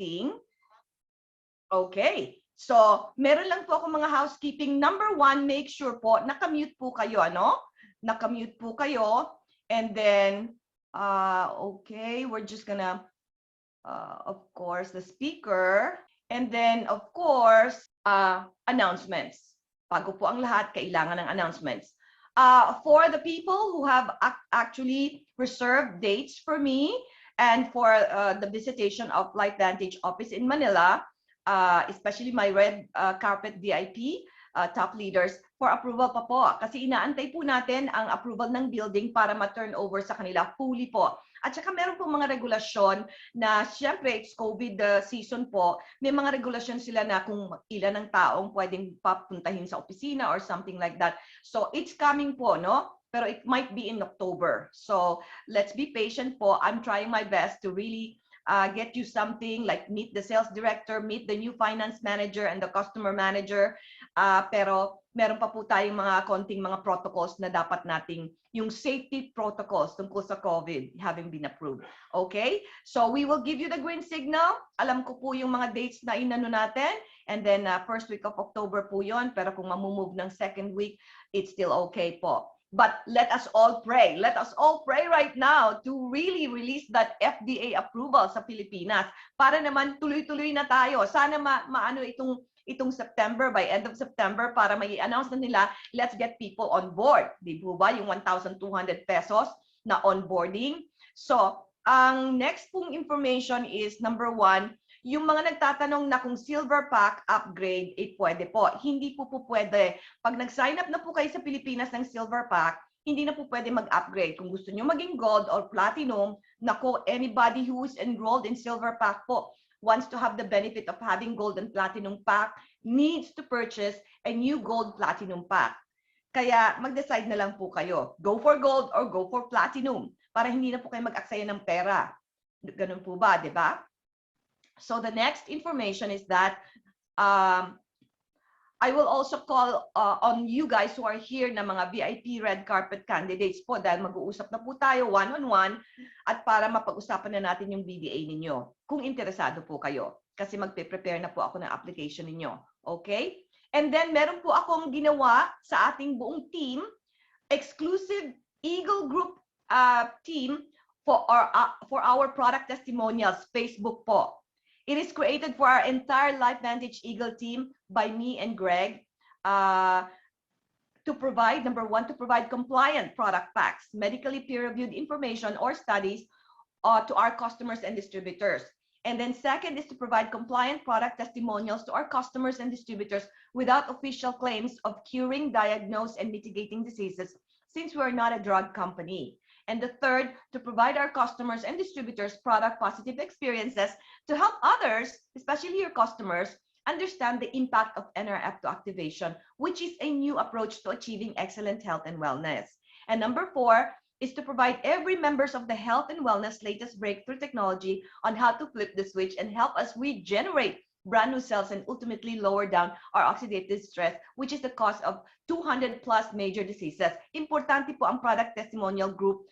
meeting. Okay. So, meron lang po ako mga housekeeping. Number 1, make sure po, nakamute po kayo, ano? Nakamute po kayo. And then, okay, we're just gonna, of course, the speaker. And then, of course, announcements. Bago po ang lahat, kailangan ng announcements. For the people who have actually reserved dates for me and for the visitation of LifeVantage office in Manila, especially my red carpet VIP top leaders, for approval pa po. Kasi inaantay po natin ang approval ng building para ma-turn over sa kanila fully po. At saka meron po mga regulasyon na siyempre it's COVID season po, may mga regulasyon sila na kung ilan ang taong pwedeng papuntahin sa opisina or something like that. So it's coming po, no? Pero it might be in October. So let's be patient po. I'm trying my best to really get you something like meet the sales director, meet the new finance manager and the customer manager. Pero meron pa po tayong mga konting mga protocols na dapat nating yung safety protocols tungkol sa COVID having been approved. Okay? So we will give you the green signal. Alam ko po yung mga dates na inano natin. And then first week of October po yon. Pero kung mamumove ng second week, it's still okay po. But let us all pray. Let us all pray right now to really release that FDA approval sa Pilipinas para naman tuloy-tuloy na tayo. Sana maano itong September, by end of September, para may announce na nila, let's get people on board. Di po ba? Yung 1,200 pesos na onboarding. So, ang next pong information is number 1, yung mga nagtatanong na kung silver pack upgrade, pwede po. Hindi po pwede. Pag nag-sign up na po kayo sa Pilipinas ng silver pack, hindi na po pwede mag-upgrade. Kung gusto nyo maging gold or platinum, nako, anybody who is enrolled in silver pack po, wants to have the benefit of having gold and platinum pack, needs to purchase a new gold platinum pack. Kaya mag-decide na lang po kayo. Go for gold or go for platinum para hindi na po kayo mag-aksaya ng pera. Ganun po ba, di ba? So the next information is that I will also call on you guys who are here na mga VIP red carpet candidates po dahil mag-uusap na po tayo one-on-one at para mapag-usapan na natin yung BDA ninyo kung interesado po kayo kasi magpe-prepare na po ako ng application ninyo. Okay? And then meron po akong ginawa sa ating buong team, exclusive Eagle Group team for our product testimonials, Facebook po. It is created for our entire LifeVantage Eagle team by me and Greg to provide, number 1, to provide compliant product packs, medically peer-reviewed information or studies to our customers and distributors. And then second is to provide compliant product testimonials to our customers and distributors without official claims of curing, diagnose, and mitigating diseases since we are not a drug company. And the third, to provide our customers and distributors product positive experiences to help others, especially your customers, understand the impact of NRF to activation, which is a new approach to achieving excellent health and wellness. And number 4 is to provide every members of the health and wellness latest breakthrough technology on how to flip the switch and help us regenerate brand new cells and ultimately lower down our oxidative stress, which is the cause of 200 plus major diseases. Importante po ang product testimonial group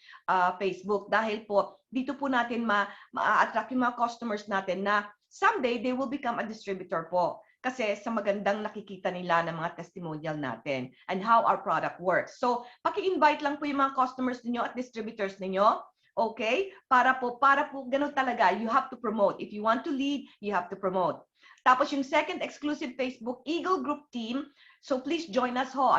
Facebook dahil po dito po natin ma-attract yung mga customers natin na someday they will become a distributor po. Kasi sa magandang nakikita nila ng mga testimonial natin and how our product works. So, paki-invite lang po yung mga customers niyo at distributors niyo. Okay? Para po ganun talaga. You have to promote. If you want to lead, you have to promote. Tapos yung second exclusive Facebook Eagle Group team, so please join us ho,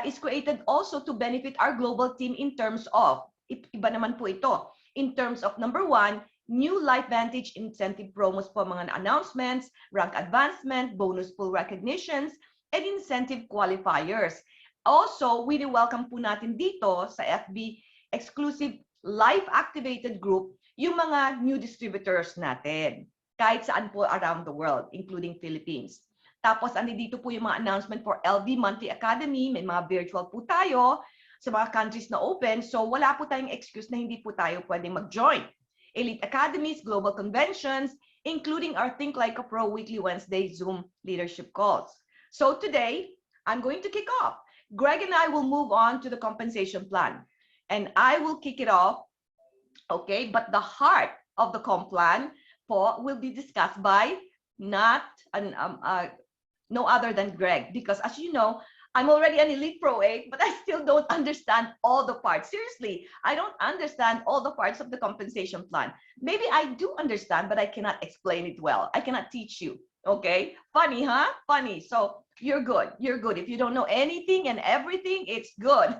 is created also to benefit our global team in terms of, iba naman po ito, in terms of number 1, new LifeVantage incentive promos po, mga announcements, rank advancement, bonus pool recognitions, and incentive qualifiers. Also, we welcome po natin dito sa FB exclusive live activated group yung mga new distributors natin. Kahit saan po around the world, including Philippines. Tapos, dito po yung mga announcement for LV Monthly Academy. May mga virtual po tayo sa mga countries na open. So, wala po tayong excuse na hindi po tayo pwedeng mag-join. Elite Academies, Global Conventions, including our Think Like a Pro weekly Wednesday Zoom leadership calls. So, today, I'm going to kick off. Greg and I will move on to the compensation plan. And I will kick it off, okay? But the heart of the comp plan, po will be discussed by not no other than Greg, because as you know, I'm already an Elite Pro 8, but I still don't understand all the parts. Seriously, I don't understand all the parts of the compensation plan. Maybe I do understand, but I cannot explain it well. I cannot teach you. Okay? Funny, huh? Funny. So you're good. You're good. If you don't know anything and everything, it's good.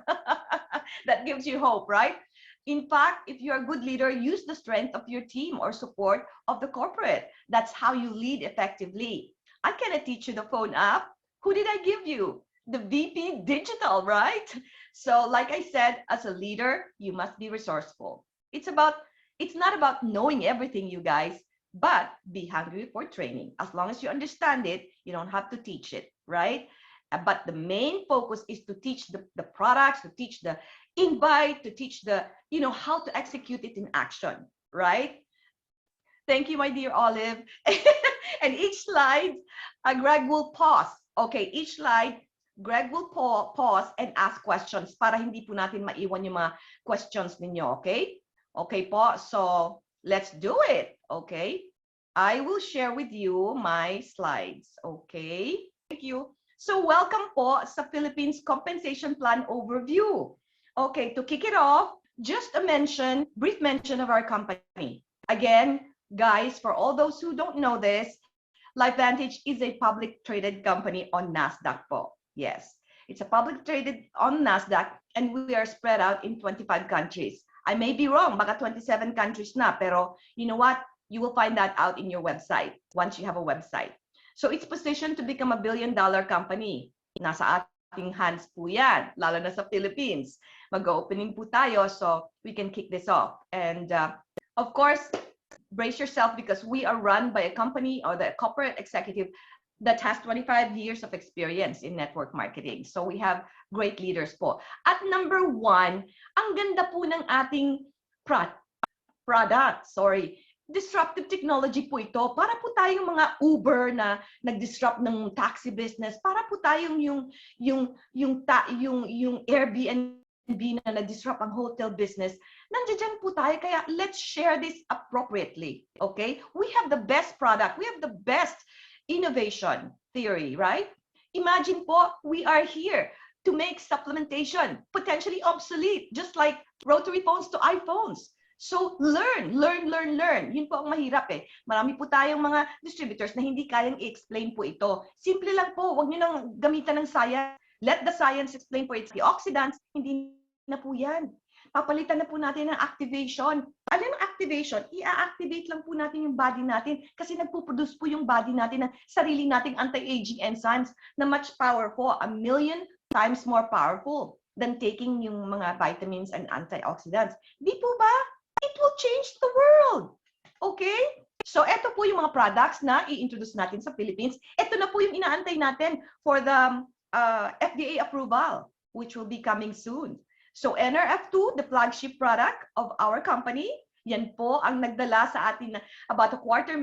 That gives you hope, right? In fact, if you're a good leader, use the strength of your team or support of the corporate. That's how you lead effectively. I cannot teach you the phone app. Who did I give you? The VP Digital, right? So like I said, as a leader, you must be resourceful. It's not about knowing everything, you guys, but be hungry for training. As long as you understand it, you don't have to teach it, right? But the main focus is to teach the products, to teach the invite, to teach the, how to execute it in action, right? Thank you, my dear Olive. And each slide, Greg will pause. Okay, each slide, Greg will pause and ask questions para hindi po natin maiwan yung mga questions ninyo, okay? Okay po, so let's do it, okay? I will share with you my slides, okay? Thank you. So welcome po sa Philippines Compensation Plan Overview. Okay, to kick it off, just a brief mention of our company. Again, guys, for all those who don't know this, LifeVantage is a public traded company on NASDAQ po. Yes, it's a public traded on NASDAQ, and we are spread out in 25 countries. I may be wrong, baka 27 countries na, pero you know what? You will find that out in your website once you have a website. So it's positioned to become a billion-dollar company. Nasa ating hands po yan, lalo na sa Philippines. Mag-opening po tayo, so we can kick this off. And of course, brace yourself because we are run by a company or the corporate executive that has 25 years of experience in network marketing. So we have great leaders po. At number 1, ang ganda po ng ating product, disruptive technology po ito. Para po tayong mga Uber na nag-disrupt ng taxi business, para po tayong yung Airbnb na nag-disrupt ang hotel business. Nandiyan po tayo, kaya let's share this appropriately, okay? We have the best product, we have the best innovation theory, right? Imagine po, we are here to make supplementation potentially obsolete, just like rotary phones to iPhones. So learn. Yun po ang mahirap eh. Marami po tayong mga distributors na hindi kayang i-explain po ito. Simple lang po, huwag nyo nang gamitan ng science. Let the science explain po. It's the oxidants, hindi na po yan. Papalitan na po natin ng activation. Ano yung activation? I-activate lang po natin yung body natin kasi nagpo-produce po yung body natin ng sarili nating anti-aging enzymes na much powerful, 1,000,000 times more powerful than taking yung mga vitamins and antioxidants. Di po ba? It will change the world. Okay? So, ito po yung mga products na i-introduce natin sa Philippines. Ito na po yung inaantay natin for the FDA approval, which will be coming soon. So, NRF2, the flagship product of our company, yan po ang nagdala sa atin na about $250,000.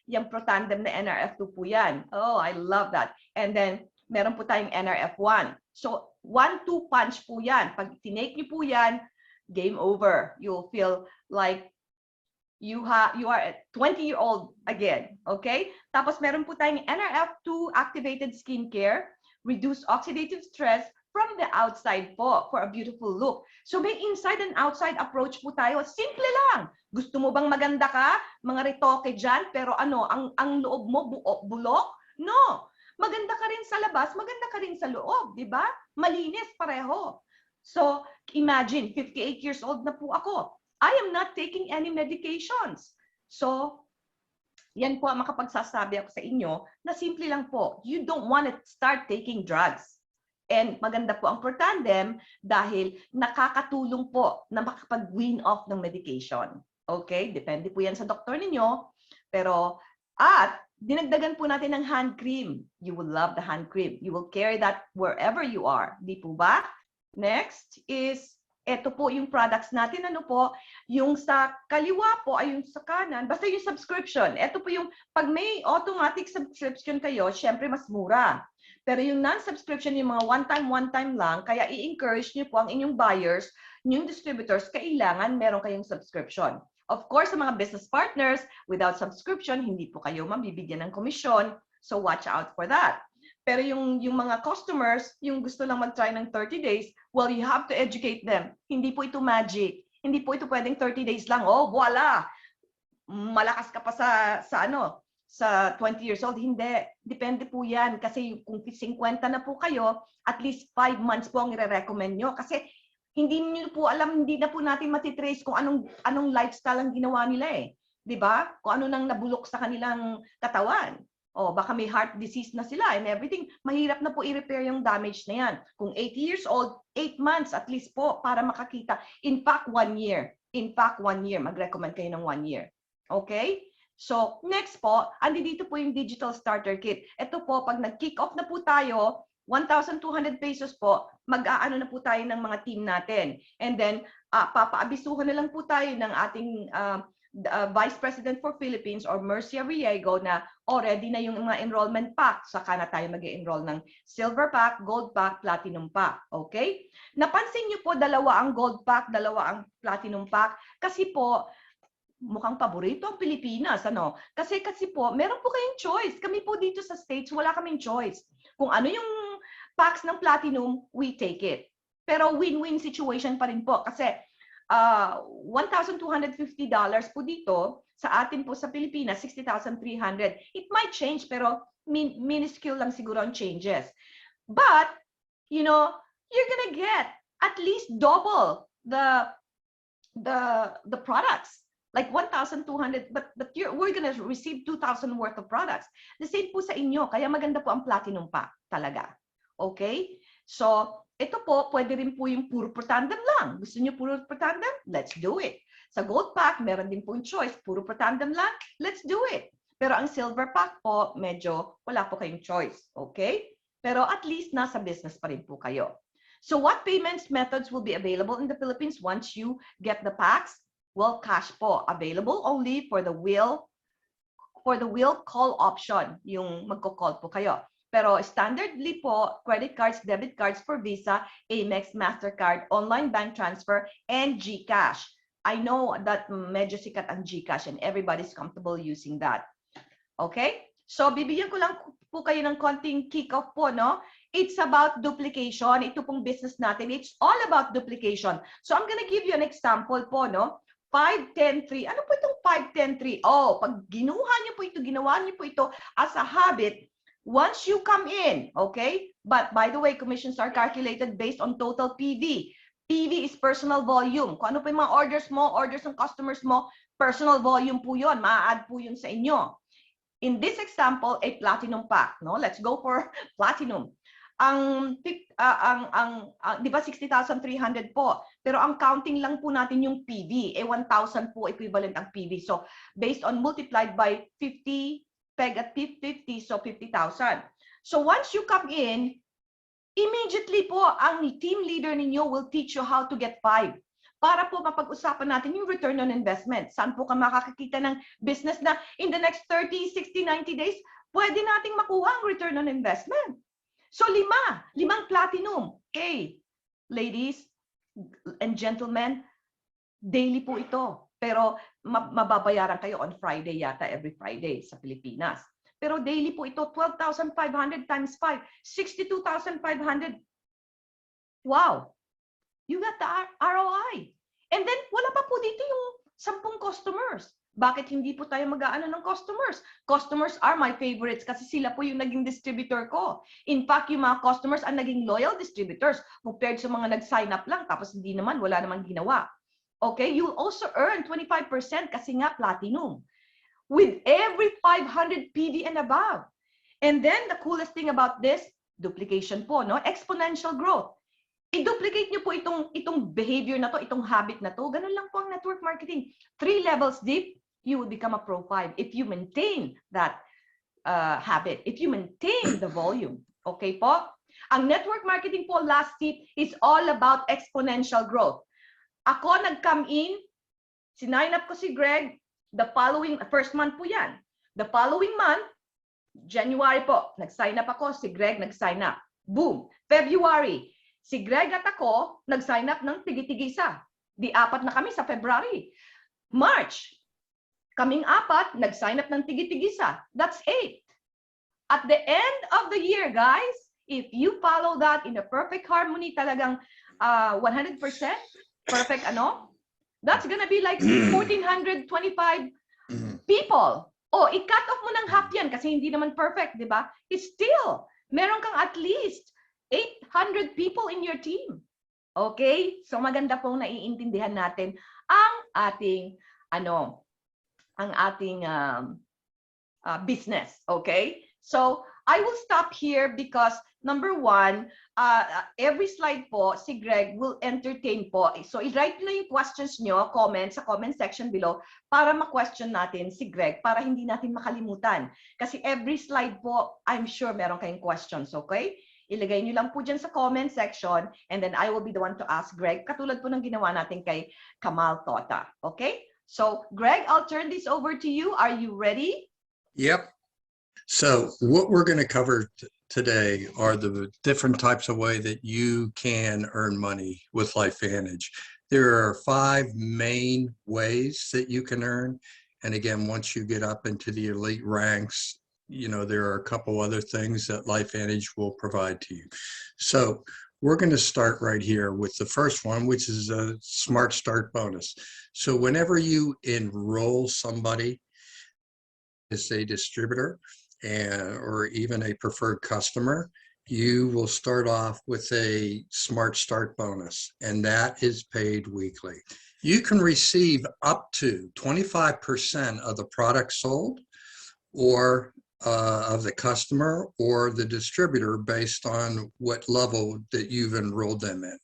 Yung Protandem na NRF2 po yan. Oh, I love that. And then, meron po tayong NRF1. So, 1-2 punch po yan. Pag tinake nyo po yan, game over. You'll feel like you are a 20-year-old again. Okay? Tapos meron po tayong NRF2 activated skincare, reduce oxidative stress from the outside po for a beautiful look. So may inside and outside approach po tayo. Simple lang. Gusto mo bang maganda ka? Mga retoke dyan, pero ang loob mo bulok? No. Maganda ka rin sa labas, maganda ka rin sa loob, di ba? Malinis pareho. So, imagine, 58 years old na po ako. I am not taking any medications. So, yan po ang makapagsasabi ako sa inyo na simple lang po. You don't want to start taking drugs. And maganda po ang Protandem dahil nakakatulong po na makapag-wean off ng medication. Okay? Depende po yan sa doktor ninyo. Pero, dinagdagan po natin ng hand cream. You will love the hand cream. You will carry that wherever you are. Di po ba? Next is, ito po yung products natin. Ano po? Yung sa kaliwa po ay yung sa kanan. Basta yung subscription. Ito po yung, pag may automatic subscription kayo, syempre mas mura. Pero yung non-subscription, yung mga one-time lang, kaya i-encourage nyo po ang inyong buyers, yung distributors, kailangan meron kayong subscription. Of course, sa mga business partners, without subscription, hindi po kayo mabibigyan ng komisyon. So watch out for that. Pero yung mga customers, yung gusto lang mag-try ng 30 days, well, you have to educate them. Hindi po ito magic. Hindi po ito pwedeng 30 days lang. Oh, voila! Malakas ka pa sa 20 years old. Hindi. Depende po yan. Kasi kung 50 na po kayo, at least 5 months po ang i-recommend nyo. Kasi hindi niyo po alam, hindi na po natin matitrace kung anong lifestyle ang ginawa nila eh. 'Di ba? Kung ano nang nabulok sa kanilang katawan. O baka may heart disease na sila and everything. Mahirap na po i-repair yung damage na yan. Kung 80 years old, 8 months at least po para makakita. In fact, 1 year. In fact, 1 year. Mag-recommend kayo ng 1 year. Okay? So, next po, andi dito po yung Digital Starter Kit. Ito po, pag nag-kick off na po tayo, 1,200 pesos po, mag-aano na po tayo ng mga team natin. And then, papaabisuhan na lang po tayo ng ating Vice President for Philippines or Mercia Riego na already na yung mga enrollment pack. Saka na tayo mag-enroll ng Silver Pack, Gold Pack, Platinum Pack. Okay? Napansin niyo po, dalawa ang Gold Pack, dalawa ang Platinum Pack. Kasi po, mukhang paborito ang Pilipinas. Ano? Kasi po, meron po kayong choice. Kami po dito sa States, wala kaming choice. Kung ano yung packs ng Platinum, we take it. Pero win-win situation pa rin po. Kasi $1,250 po dito, sa atin po sa Pilipinas, 60,300. It might change, pero minuscule lang siguro ang changes. But, you know, you're gonna get at least double the products. Like 1,200, but we're gonna receive 2,000 worth of products. The same po sa inyo, kaya maganda po ang Platinum Pack talaga. Okay? So, ito po, pwede rin po yung puro per tandem lang. Gusto niyo puro per tandem? Let's do it. Sa Gold Pack, meron din po yung choice. Puro per tandem lang? Let's do it. Pero ang Silver Pack po, medyo wala po kayong choice. Okay? Pero at least nasa business pa rin po kayo. So what payments methods will be available in the Philippines once you get the packs? Well, cash po. Available only for the will call option. Yung magko-call po kayo. Pero standardly po, credit cards, debit cards for Visa, Amex, MasterCard, online bank transfer, and GCash. I know that medyo sikat ang GCash and everybody's comfortable using that. Okay? So, bibigyan ko lang po kayo ng konting kick-off po, no? It's about duplication. Ito pong business natin. It's all about duplication. So, I'm gonna give you an example po, no? 5-10-3. Ano po itong 5-10-3? Oh, pag ginawa niyo po ito as a habit, once you come in, okay? But by the way, commissions are calculated based on total PV. PV is personal volume. Kung ano pa yung mga orders ng customers mo, personal volume po yun. Ma-add po yun sa inyo. In this example, a Platinum Pack. No? Let's go for Platinum. Di ba 60,300 po? Pero ang counting lang po natin yung PV. 1,000 po equivalent ang PV. So, based on multiplied by 50, peg at 50, so 50,000. So once you come in, immediately po, ang team leader ninyo will teach you how to get 5. Para po mapag-usapan natin yung return on investment. Saan po ka makakakita ng business na in the next 30, 60, 90 days, pwede nating makuha ang return on investment. So 5 Platinum. Hey, ladies and gentlemen, daily po ito. Pero mababayaran kayo on Friday yata, every Friday sa Pilipinas. Pero daily po ito, 12,500 times 5, 62,500. Wow! You got the ROI. And then, wala pa po dito yung 10 customers. Bakit hindi po tayo mag-aano ng customers? Customers are my favorites kasi sila po yung naging distributor ko. In fact, yung mga customers ang naging loyal distributors compared sa mga nag-sign up lang tapos hindi naman, wala namang ginawa. Okay, you'll also earn 25% kasi nga Platinum with every 500 PV and above. And then the coolest thing about this, duplication po, no? Exponential growth. I-duplicate nyo po itong behavior na to, itong habit na to. Ganun lang po ang network marketing. 3 levels deep, you will become a Pro 5 if you maintain that habit, if you maintain the volume. Okay po? Ang network marketing po, last tip, is all about exponential growth. Ako nag-come in, sinign up ko si Greg, the following, first month po yan. The following month, January po, nag-sign up ako, si Greg nag-sign up. Boom! February, si Greg at ako, nag-sign up ng tigi-tigisa. Di 4 na kami sa February. March, kaming apat, nag-sign up ng tigi-tigisa. That's 8. At the end of the year, guys, if you follow that in a perfect harmony, talagang 100% perfect, that's gonna be like 1,425 people. Oh, i-cut off mo ng half yan kasi hindi naman perfect, di ba? It's still, meron kang at least 800 people in your team. Okay? So maganda pong naiintindihan natin ang ating business. Okay? So I will stop here because number one, every slide po, si Greg will entertain po. So i-write nyo yung questions nyo, comments sa comment section below para ma-question natin si Greg para hindi natin makalimutan. Kasi every slide po, I'm sure meron kayong questions. Okay? Ilagay nyo lang po dyan sa comment section and then I will be the one to ask Greg, katulad po ng ginawa natin kay Kamal Tota. Okay? So, Greg, I'll turn this over to you. Are you ready? Yep. So what we're going to cover today are the different types of way that you can earn money with LifeVantage. There are 5 main ways that you can earn. And again, once you get up into the elite ranks, there are a couple other things that LifeVantage will provide to you. So we're going to start right here with the first one, which is a Smart Start bonus. So whenever you enroll somebody as a distributor or even a preferred customer, you will start off with a Smart Start bonus, and that is paid weekly. You can receive up to 25% of the product sold or of the customer or the distributor based on what level that you've enrolled them in.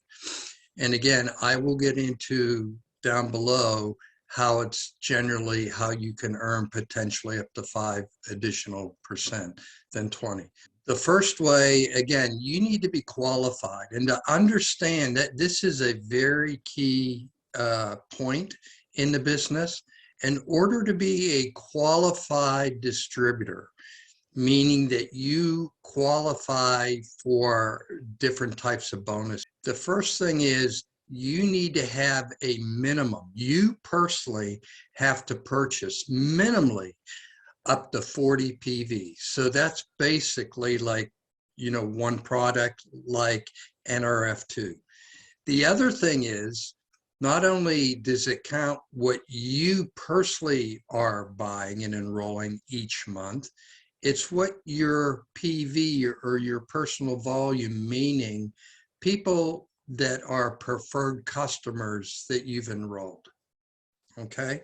And again, I will get into down below how it's generally how you can earn potentially up to 5 additional % than 20. The first way, again, you need to be qualified and to understand that this is a very key point in the business. In order to be a qualified distributor, meaning that you qualify for different types of bonus. The first thing is you need to have a minimum. You personally have to purchase minimally up to 40 PV. So that's basically like, one product like NRF2. The other thing is, not only does it count what you personally are buying and enrolling each month, it's what your PV or your personal volume, meaning people that are preferred customers that you've enrolled. Okay?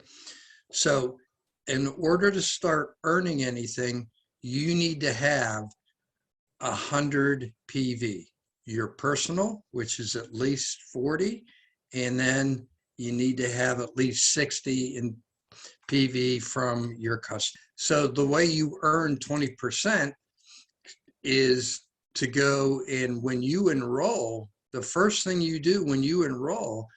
So in order to start earning anything, you need to have 100 PV. Your personal, which is at least 40, and then you need to have at least 60 in PV from your customer. So the way you earn 20% is to go in when you enroll. The first thing you do when you enroll,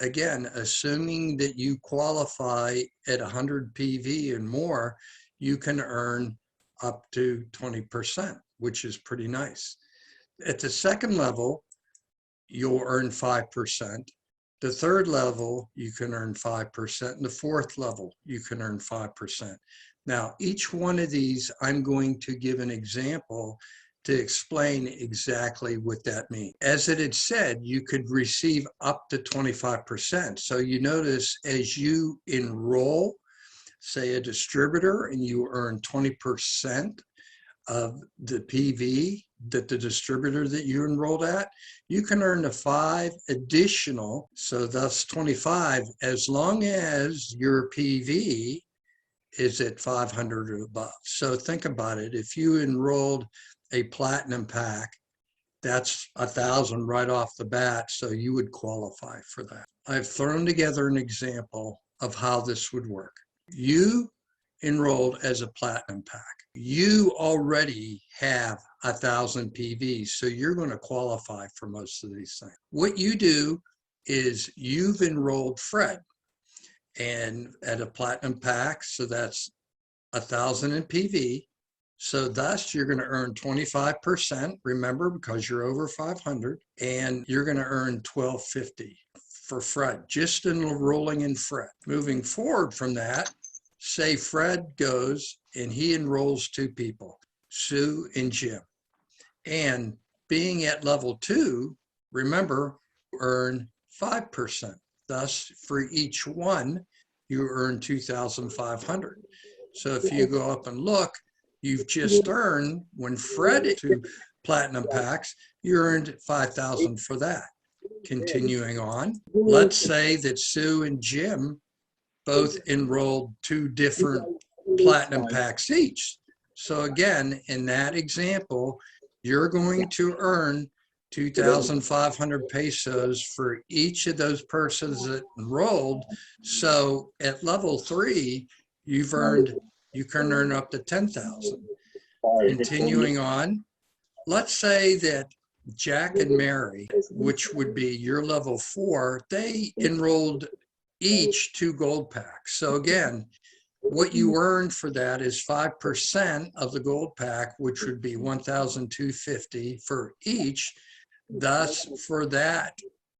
again, assuming that you qualify at 100 PV and more, you can earn up to 20%, which is pretty nice. At the second level, you'll earn 5%. The third level, you can earn 5%. And the fourth level, you can earn 5%. Now, each one of these, I'm going to give an example to explain exactly what that means. As it had said, you could receive up to 25%. So you notice as you enroll, say a distributor, and you earn 20% of the PV that the distributor that you enrolled at, you can earn the 5 additional, so thus 25, as long as your PV is at 500 or above. So think about it. If you enrolled a platinum pack, that's 1,000 right off the bat, so you would qualify for that. I've thrown together an example of how this would work. You enrolled as a platinum pack. You already have 1,000 PVs, so you're going to qualify for most of these things. What you do is you've enrolled Fred and at a platinum pack, so that's 1,000 in PV. So thus you're going to earn 25%, remember, because you're over 500, and you're going to earn $1,250 for Fred, just enrolling in Fred. Moving forward from that, say Fred goes and he enrolls 2 people, Sue and Jim. And being at level 2, remember, earn 5%. Thus, for each one, you earn 2,500. So if you go up and look, you've just earned, when Fred to platinum packs, you earned 5,000 for that. Continuing on, let's say that Sue and Jim both enrolled 2 different platinum packs each. So again, in that example, you're going to earn 2,500 pesos for each of those persons that enrolled. So at level 3, you can earn up to 10,000. Continuing on, let's say that Jack and Mary, which would be your level 4, they enrolled each 2 gold packs. So again, what you earn for that is 5% of the gold pack, which would be 1,250 for each. Thus, for that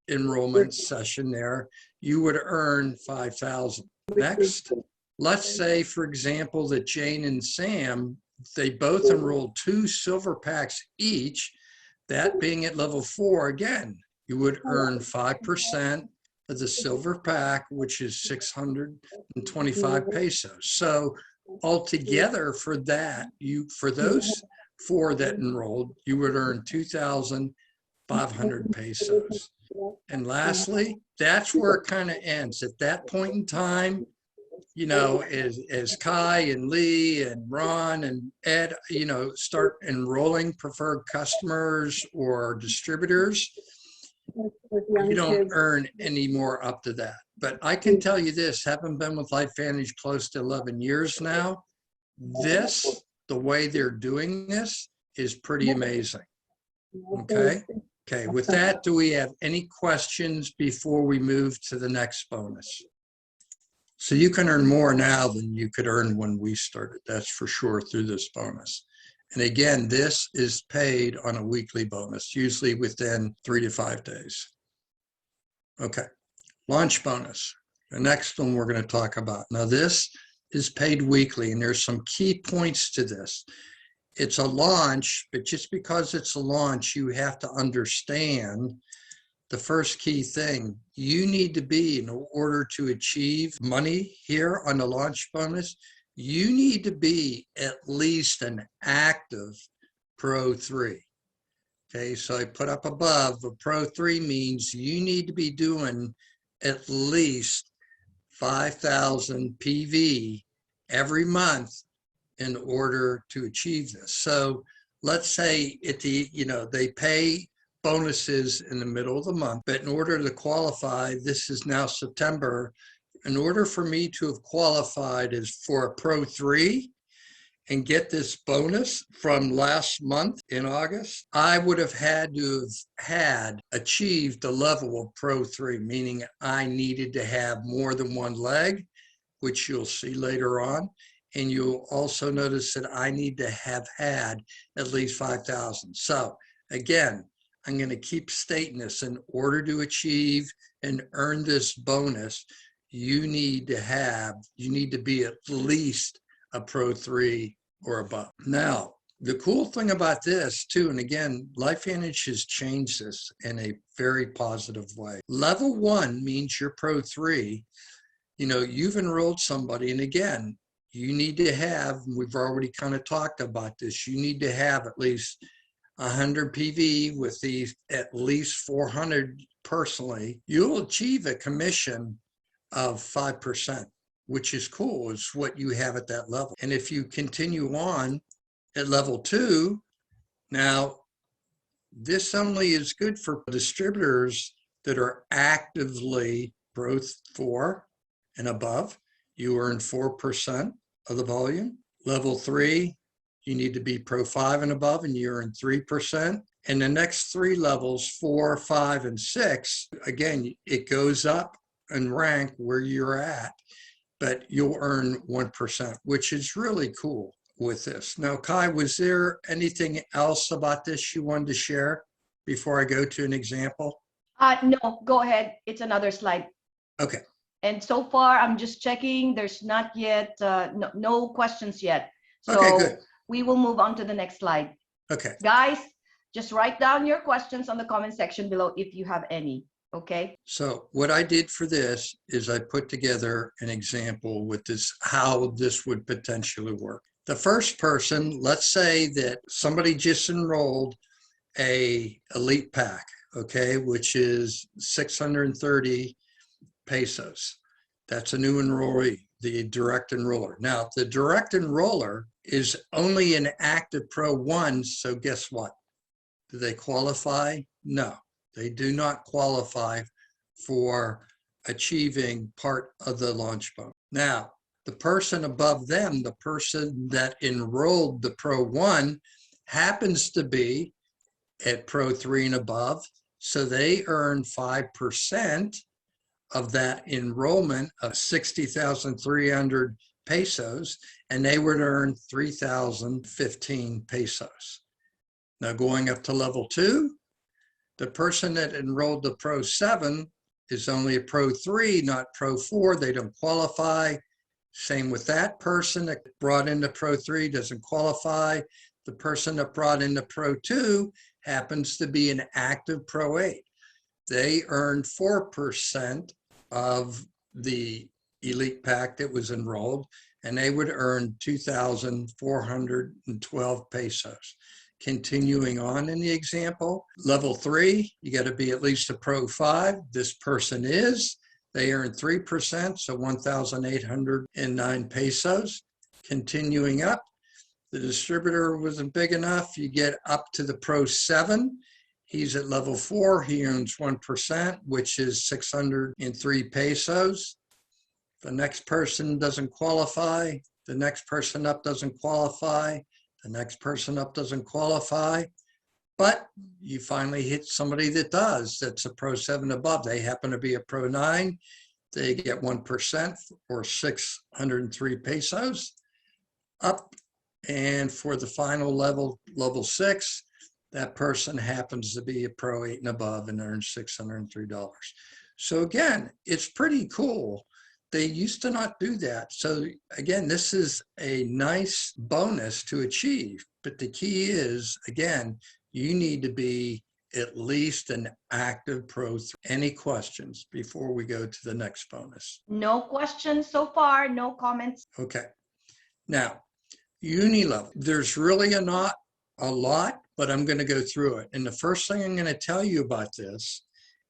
enrollment session there, you would earn 5,000. Next, let's say, for example, that Jane and Sam, they both enrolled 2 silver packs each. That being at level 4, again, you would earn 5% of the silver pack, which is 625 pesos. So altogether for that, for those 4 that enrolled, you would earn 2,500 pesos. And lastly, that's where it kind of ends. At that point in time, you know, as Kai and Lee and Ron and Ed, you know, start enrolling preferred customers or distributors, you don't earn any more up to that. But I can tell you this, having been with LifeVantage close to 11 years now, the way they're doing this is pretty amazing. Okay. Okay. With that, do we have any questions before we move to the next bonus? So you can earn more now than you could earn when we started. That's for sure through this bonus. And again, this is paid on a weekly bonus, usually within 3 to 5 days. Okay, launch bonus. The next one we're going to talk about. Now this is paid weekly, and there's some key points to this. It's a launch, but just because it's a launch, you have to understand the first key thing. You need to be, in order to achieve money here on the launch bonus, you need to be at least an active Pro 3. Okay, so I put up above, a Pro 3 means you need to be doing at least 5,000 PV every month in order to achieve this. So let's say they pay bonuses in the middle of the month, but in order to qualify, this is now September. In order for me to have qualified as for a Pro 3 and get this bonus from last month in August, I would have had to have achieved the level of Pro 3, meaning I needed to have more than 1 leg, which you'll see later on. And you'll also notice that I need to have had at least 5,000. So again, I'm going to keep stating this. In order to achieve and earn this bonus, you need to be at least a Pro 3 or above. Now, the cool thing about this too, and again, LifeVantage has changed this in a very positive way. Level 1 means you're Pro 3. You know, you've enrolled somebody, and again, you need to have, we've already kind of talked about this, you need to have at least 100 PV with these at least 400 personally. You'll achieve a commission of 5%, which is cool. It's what you have at that level. And if you continue on at level 2, now this only is good for distributors that are actively Pro 4 and above. You earn 4% of the volume. Level 3, you need to be Pro 5 and above, and you earn 3%. And the next 3 levels, 4, 5, and 6, again, it goes up in rank where you're at, but you'll earn 1%, which is really cool with this. Now, Kai, was there anything else about this you wanted to share before I go to an example? No, go ahead. It's another slide. Okay. And so far, I'm just checking. There's not yet, no questions yet. Okay, So good. we will move on to the next slide. Okay. Guys, just write down your questions on the comment section below if you have any. Okay. So what I did for this is I put together an example with this, how this would potentially work. The first person, let's say that somebody just enrolled a elite pack, okay, which is 630 pesos. That's a new enrollee, the direct enroller. Now, the direct enroller is only an active Pro 1, so guess what? Do they qualify? No, they do not qualify for achieving part of the launch bonus. Now, the person above them, the person that enrolled the Pro 1, happens to be at Pro 3 and above, so they earn 5% of that enrollment of 60,300 pesos, and they would earn 3,015 pesos. Now going up to level 2, the person that enrolled the Pro 7 is only a Pro 3, not Pro 4. They don't qualify. Same with that person that brought in the Pro 3 doesn't qualify. The person that brought in the Pro 2 happens to be an active Pro 8. They earned 4% of the elite pack that was enrolled, and they would earn 2,412 pesos. Continuing on in the example, level 3, you got to be at least a Pro 5. This person is. They earn 3%, so 1,809 pesos. Continuing up, the distributor wasn't big enough. You get up to the Pro 7. He's at level 4. He earns 1%, which is 603 pesos. The next person doesn't qualify. The next person up doesn't qualify. The next person up doesn't qualify. But you finally hit somebody that does. That's a Pro 7 above. They happen to be a Pro 9. They get 1% or 603 pesos. Up. And for the final level, level 6, that person happens to be a Pro 8 and above and earns $603. So again, it's pretty cool. They used to not do that. So again, this is a nice bonus to achieve. But the key is, again, you need to be at least an active Pro 3. Any questions before we go to the next bonus? No questions so far, no comments. Okay. Now, uni level, there's really not a lot, but I'm going to go through it. And the first thing I'm going to tell you about this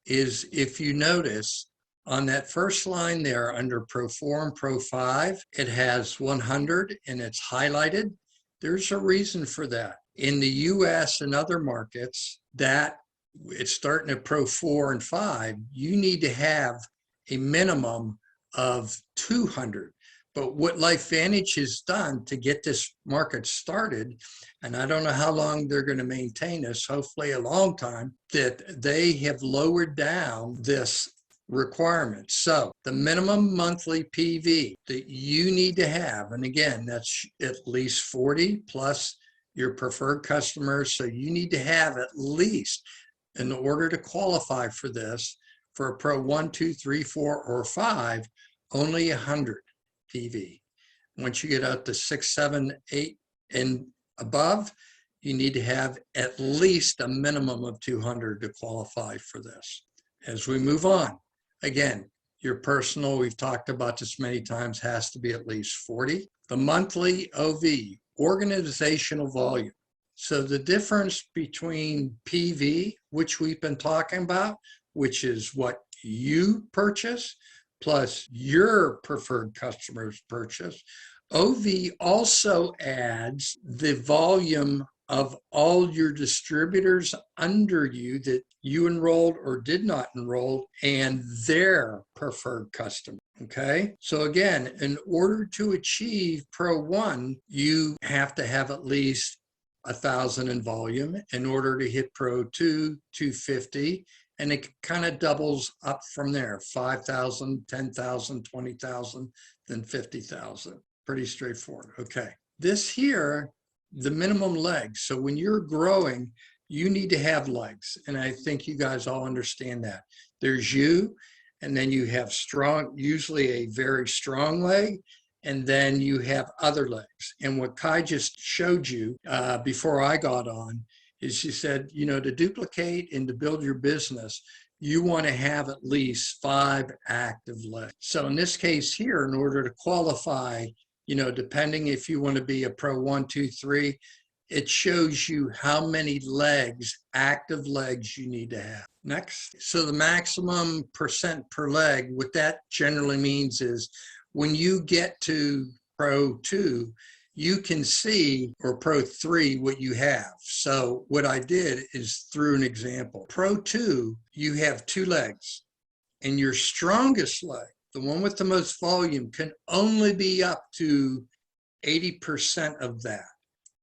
is, if you notice on that first line there under Pro 4 and Pro 5, it has 100 and it's highlighted. There's a reason for that. In the US and other markets, that it's starting at Pro 4 and 5, you need to have a minimum of 200. But what LifeVantage has done to get this market started, and I don't know how long they're going to maintain this, hopefully a long time, that they have lowered down this requirement. So the minimum monthly PV that you need to have, and again, that's at least 40 plus your preferred customers. So you need to have at least, in order to qualify for this, for a Pro 1, 2, 3, 4, or 5, only 100 PV. Once you get out to 6, 7, 8 and above, you need to have at least a minimum of 200 to qualify for this. As we move on, again, your personal, we've talked about this many times, has to be at least 40. The monthly OV, organizational volume. So the difference between PV, which we've been talking about, which is what you purchase, plus your preferred customers purchase. OV also adds the volume of all your distributors under you that you enrolled or did not enroll and their preferred customer. Okay, so again, in order to achieve Pro 1, you have to have at least 1,000 in volume. In order to hit Pro 2, 250. And it kind of doubles up from there, 5,000, 10,000, 20,000, then 50,000. Pretty straightforward. Okay. This here, the minimum leg. So when you're growing, you need to have legs. And I think you guys all understand that. There's you, and then you have strong, usually a very strong leg, and then you have other legs. And what Kai just showed you before I got on is she said, you know, to duplicate and to build your business, you want to have at least 5 active legs. So in this case here, in order to qualify, you know, depending if you want to be a pro 1, 2, 3, it shows you how many legs, active legs you need to have. Next. So the maximum percent per leg, what that generally means is when you get to pro 2, you can see, or pro 3, what you have. So what I did is through an example. Pro 2, you have 2 legs, and your strongest leg, the one with the most volume, can only be up to 80% of that.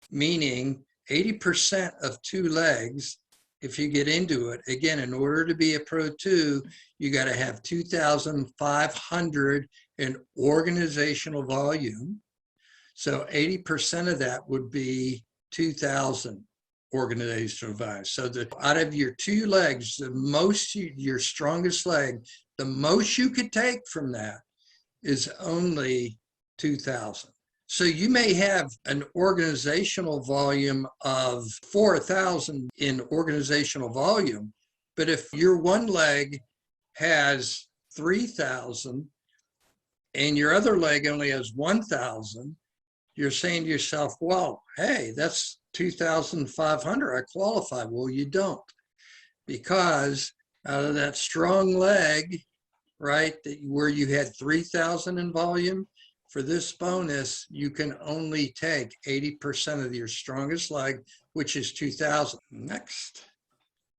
Meaning 80% of 2 legs, if you get into it, again, in order to be a pro 2, you got to have 2,500 in organizational volume. So 80% of that would be 2,000 organizational volume. So that out of your 2 legs, the most, your strongest leg, the most you could take from that is only 2,000. So you may have an organizational volume of 4,000 in organizational volume, but if your one leg has 3,000 and your other leg only has 1,000, you're saying to yourself, well, hey, that's 2,500. I qualify. Well, you don't, because out of that strong leg, right, where you had 3,000 in volume, for this bonus, you can only take 80% of your strongest leg, which is 2,000. Next.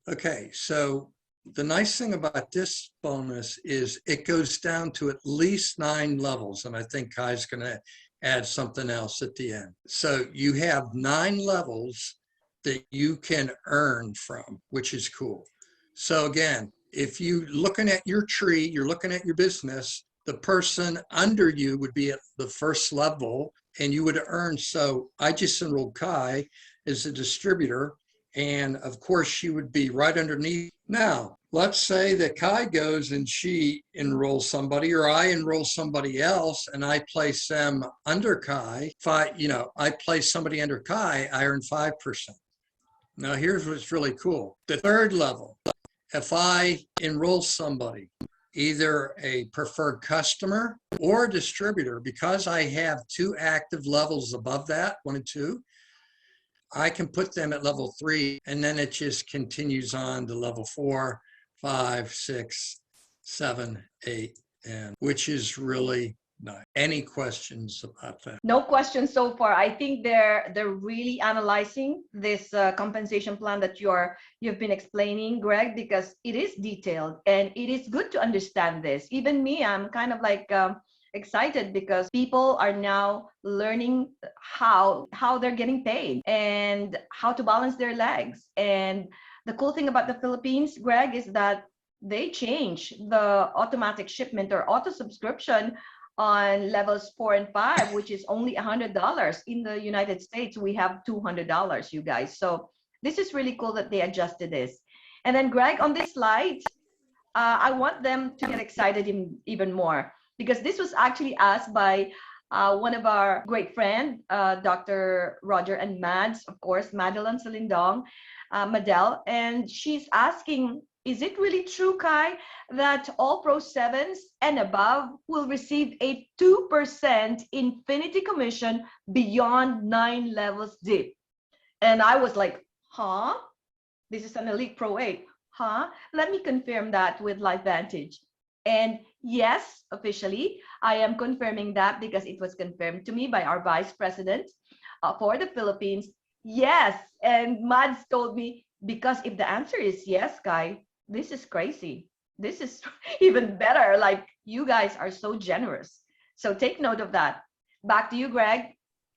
Okay, so the nice thing about this bonus is it goes down to at least 9 levels, and I think Kai's going to add something else at the end. So you have 9 levels that you can earn from, which is cool. So again, if you're looking at your tree, you're looking at your business, the person under you would be at the first level and you would earn. So I just enrolled Kai as a distributor, and of course she would be right underneath. Now, let's say that Kai goes and she enrolls somebody, or I enroll somebody else and I place them under Kai. If I place somebody under Kai, I earn 5%. Now here's what's really cool. The third level, if I enroll somebody, either a preferred customer or a distributor, because I have 2 active levels above that, 1 and 2, I can put them at level 3, and then it just continues on to level 4, 5, 6, 7, 8, and which is really nice. Any questions about that? No questions so far. I think they're really analyzing this compensation plan that you've been explaining, Greg, because it is detailed and it is good to understand this. Even me, I'm kind of like excited because people are now learning how they're getting paid and how to balance their legs. And the cool thing about the Philippines, Greg, is that they change the automatic shipment or auto subscription on levels 4 and 5, which is only $100. In the United States, we have $200, you guys. So this is really cool that they adjusted this. And then Greg, on this slide, I want them to get excited even more, because this was actually asked by one of our great friend, Dr. Roger and Mads, of course, Madeline Salindong, Madel, and she's asking, is it really true, Kai, that all Pro 7s and above will receive a 2% infinity commission beyond 9 levels deep? And I was like, huh? This is an Elite Pro 8. Huh? Let me confirm that with LifeVantage. And yes, officially, I am confirming that because it was confirmed to me by our Vice President for the Philippines. Yes. And Mads told me, because if the answer is yes, Kai, this is crazy. This is even better. Like, you guys are so generous. So take note of that. Back to you, Greg.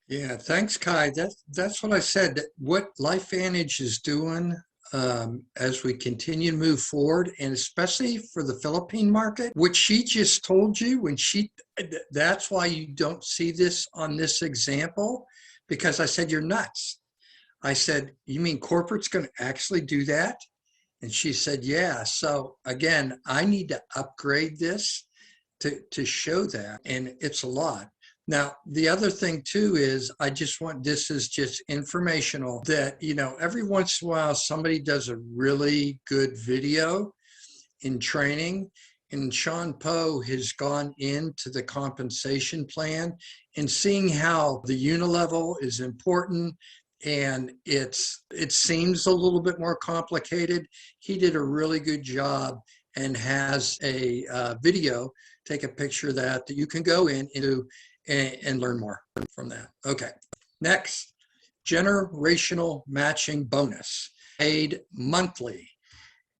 Yeah, thanks, Kai. That's what I said. What LifeVantage is doing as we continue to move forward, and especially for the Philippine market, which she just told you that's why you don't see this on this example, because I said you're nuts. I said, you mean corporate's going to actually do that? And she said, yeah. So again, I need to upgrade this to show that. And it's a lot. Now, the other thing too is I just want, this is just informational that, you know, every once in a while somebody does a really good video in training, and Sean Poe has gone into the compensation plan and seeing how the unilevel is important, and it seems a little bit more complicated. He did a really good job and has a video. Take a picture of that you can go into and learn more from that. Okay, next, generational matching bonus, paid monthly.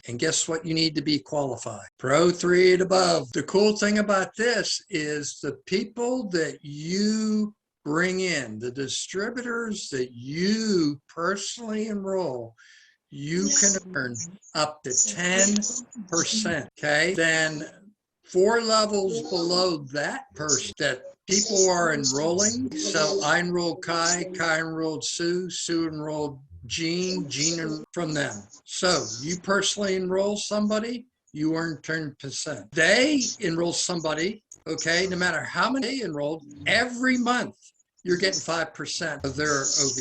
And guess what you need to be qualified? Pro 3 and above. The cool thing about this is the people that you bring in, the distributors that you personally enroll, you can earn up to 10%, okay? Then 4 levels below that person that people are enrolling. So I enrolled Kai enrolled Sue enrolled Jean from them. So you personally enroll somebody, you earn 10%. They enroll somebody, okay, no matter how many they enrolled, every month you're getting 5% of their OV.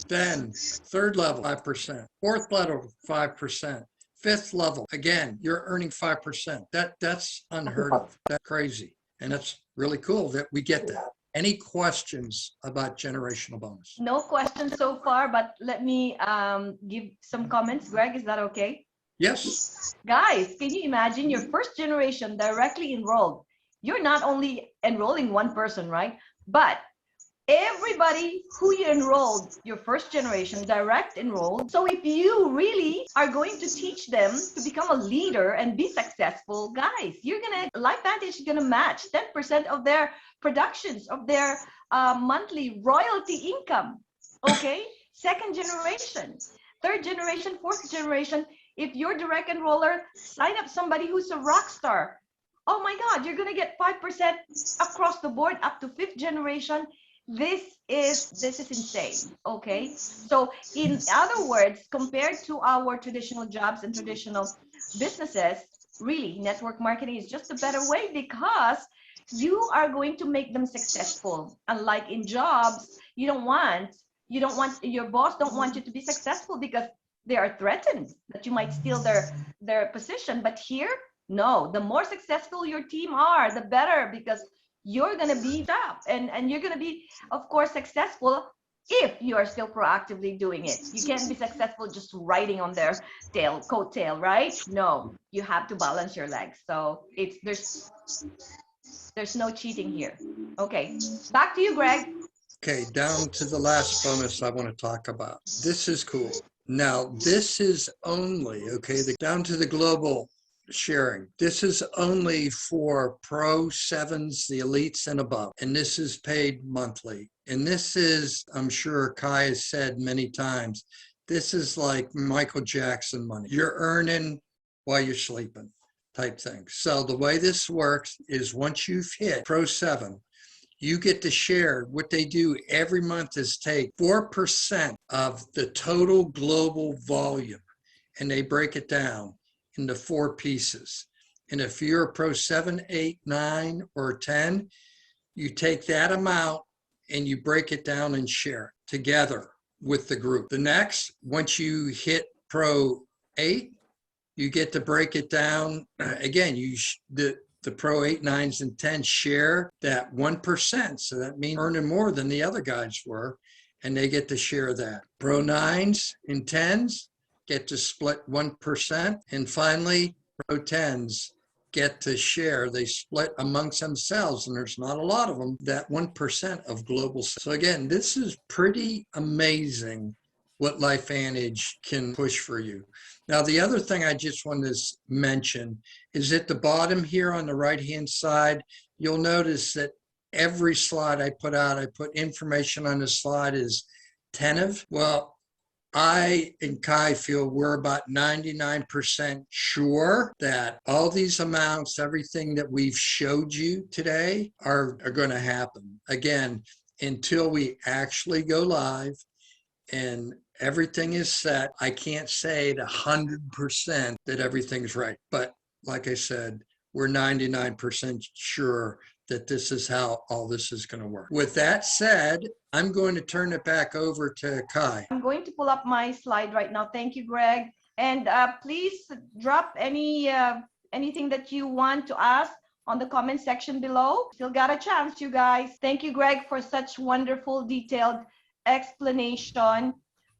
Then 3rd level, 5%, 4th level, 5%. 5th level, again, you're earning 5%. That's unheard of. That's crazy. And that's really cool that we get that. Any questions about generational bonus? No questions so far, but let me give some comments. Greg, is that okay? Yes. Guys, can you imagine your first generation directly enrolled? You're not only enrolling one person, right? But everybody who you enrolled, your first generation direct enrolled. So if you really are going to teach them to become a leader and be successful, guys, LifeVantage is gonna match 10% of their productions, of their monthly royalty income. Okay, 2nd generation, 3rd generation, 4th generation. If you're direct enroller, sign up somebody who's a rock star. Oh my God, you're gonna get 5% across the board up to 5th generation. This is insane. Okay, so in other words, compared to our traditional jobs and traditional businesses, really network marketing is just a better way because you are going to make them successful. Unlike in jobs, you don't want your boss don't want you to be successful because they are threatened that you might steal their position. But here, no, the more successful your team are, the better, because you're going to be up and you're going to be, of course, successful if you are still proactively doing it. You can't be successful just riding on their coattail, right? No, you have to balance your legs. So there's no cheating here. Okay, back to you, Greg. Okay, down to the last bonus I want to talk about. This is cool. Now, this is only, okay, down to the global sharing. This is only for Pro 7s, the elites and above, and this is paid monthly. And this is, I'm sure Kai has said many times, this is like Michael Jackson money. You're earning while you're sleeping type thing. So the way this works is once you've hit Pro 7, you get to share. What they do every month is take 4% of the total global volume, and they break it down into 4 pieces. And if you're a Pro 7, 8, 9, or 10, you take that amount and you break it down and share it together with the group. The next, once you hit Pro 8, you get to break it down. Again, the Pro 8, 9s, and 10s share that 1%. So that means earning more than the other guys were, and they get to share that. Pro 9s and 10s get to split 1%. And finally, Pro 10s get to share. They split amongst themselves, and there's not a lot of them, that 1% of global. So again, this is pretty amazing what LifeVantage can push for you. Now, the other thing I just wanted to mention is at the bottom here on the right-hand side, you'll notice that every slide I put out, I put information on the slide is tentative. Well, I and Kai feel we're about 99% sure that all these amounts, everything that we've showed you today are going to happen. Again, until we actually go live and everything is set. I can't say at 100% that everything's right, but like I said, we're 99% sure that this is how all this is going to work. With that said, I'm going to turn it back over to Kai. I'm going to pull up my slide right now. Thank you, Greg. And please drop anything that you want to ask on the comment section below. Still got a chance, you guys. Thank you, Greg, for such wonderful, detailed explanation.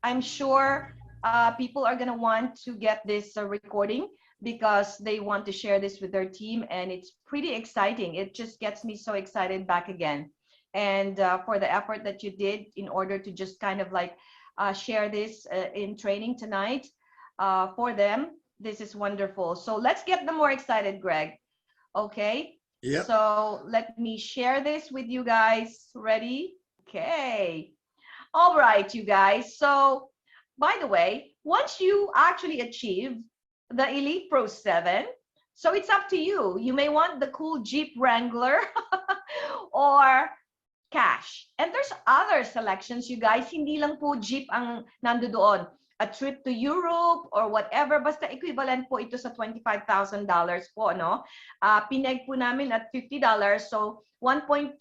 I'm sure people are going to want to get this recording because they want to share this with their team, and it's pretty exciting. It just gets me so excited back again. And for the effort that you did in order to just kind of like share this in training tonight for them. This is wonderful. So let's get them more excited, Greg. Okay. Yep. So let me share this with you guys. Ready? Okay. All right, you guys. So by the way, once you actually achieve the Elite Pro 7, so it's up to you. You may want the cool Jeep Wrangler or cash. And there's other selections, you guys. Hindi lang po Jeep ang nandoon. A trip to Europe or whatever. Basta equivalent po ito sa $25,000 po, no? Pineg po namin at $50. So 1.2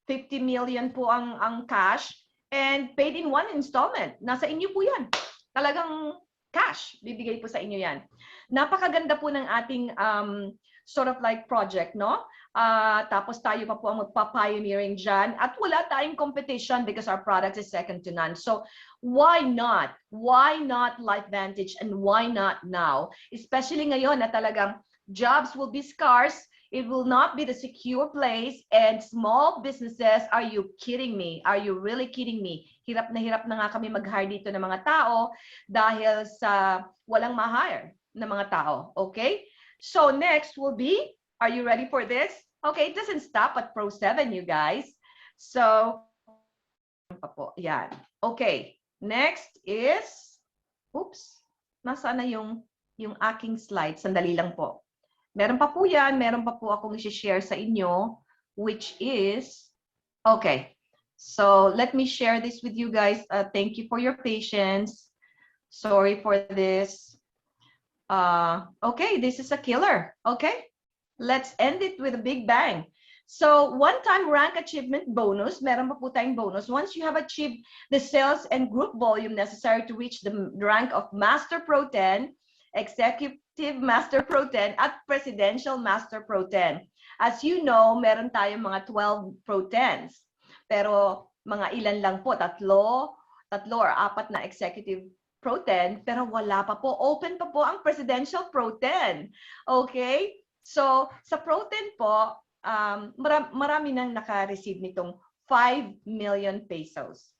50 million po ang cash and paid in one installment. Nasa inyo po yan. Talagang cash. Bibigay po sa inyo yan. Napakaganda po ng ating sort of like project, no? Tapos tayo pa po ang magpa-pioneering dyan. At wala tayong competition because our product is second to none. So why not? Why not LifeVantage and why not now? Especially ngayon na talagang jobs will be scarce. It will not be the secure place, and small businesses, are you kidding me? Are you really kidding me? Hirap na nga kami mag-hire dito ng mga tao dahil sa walang ma-hire na mga tao, okay? So next will be, are you ready for this? Okay, it doesn't stop at Pro 7, you guys. So, yan. Okay, next is, oops, nasaan na yung aking slide? Sandali lang po. Meron pa po yan. Meron pa po akong i-share sa inyo, which is, okay. So let me share this with you guys. Thank you for your patience. Sorry for this. Okay, this is a killer. Okay, let's end it with a big bang. So one-time rank achievement bonus. Meron pa po tayong bonus. Once you have achieved the sales and group volume necessary to reach the rank of Master Pro 10, Executive Master Pro 10 at Presidential Master Pro 10. As you know, meron tayong mga 12 Pro 10s. Pero mga ilan lang po, tatlo or apat na Executive Pro 10, pero wala pa po. Open pa po ang Presidential Pro 10. Okay? So, sa Pro 10 po, marami nang naka-receive nitong 5 million pesos.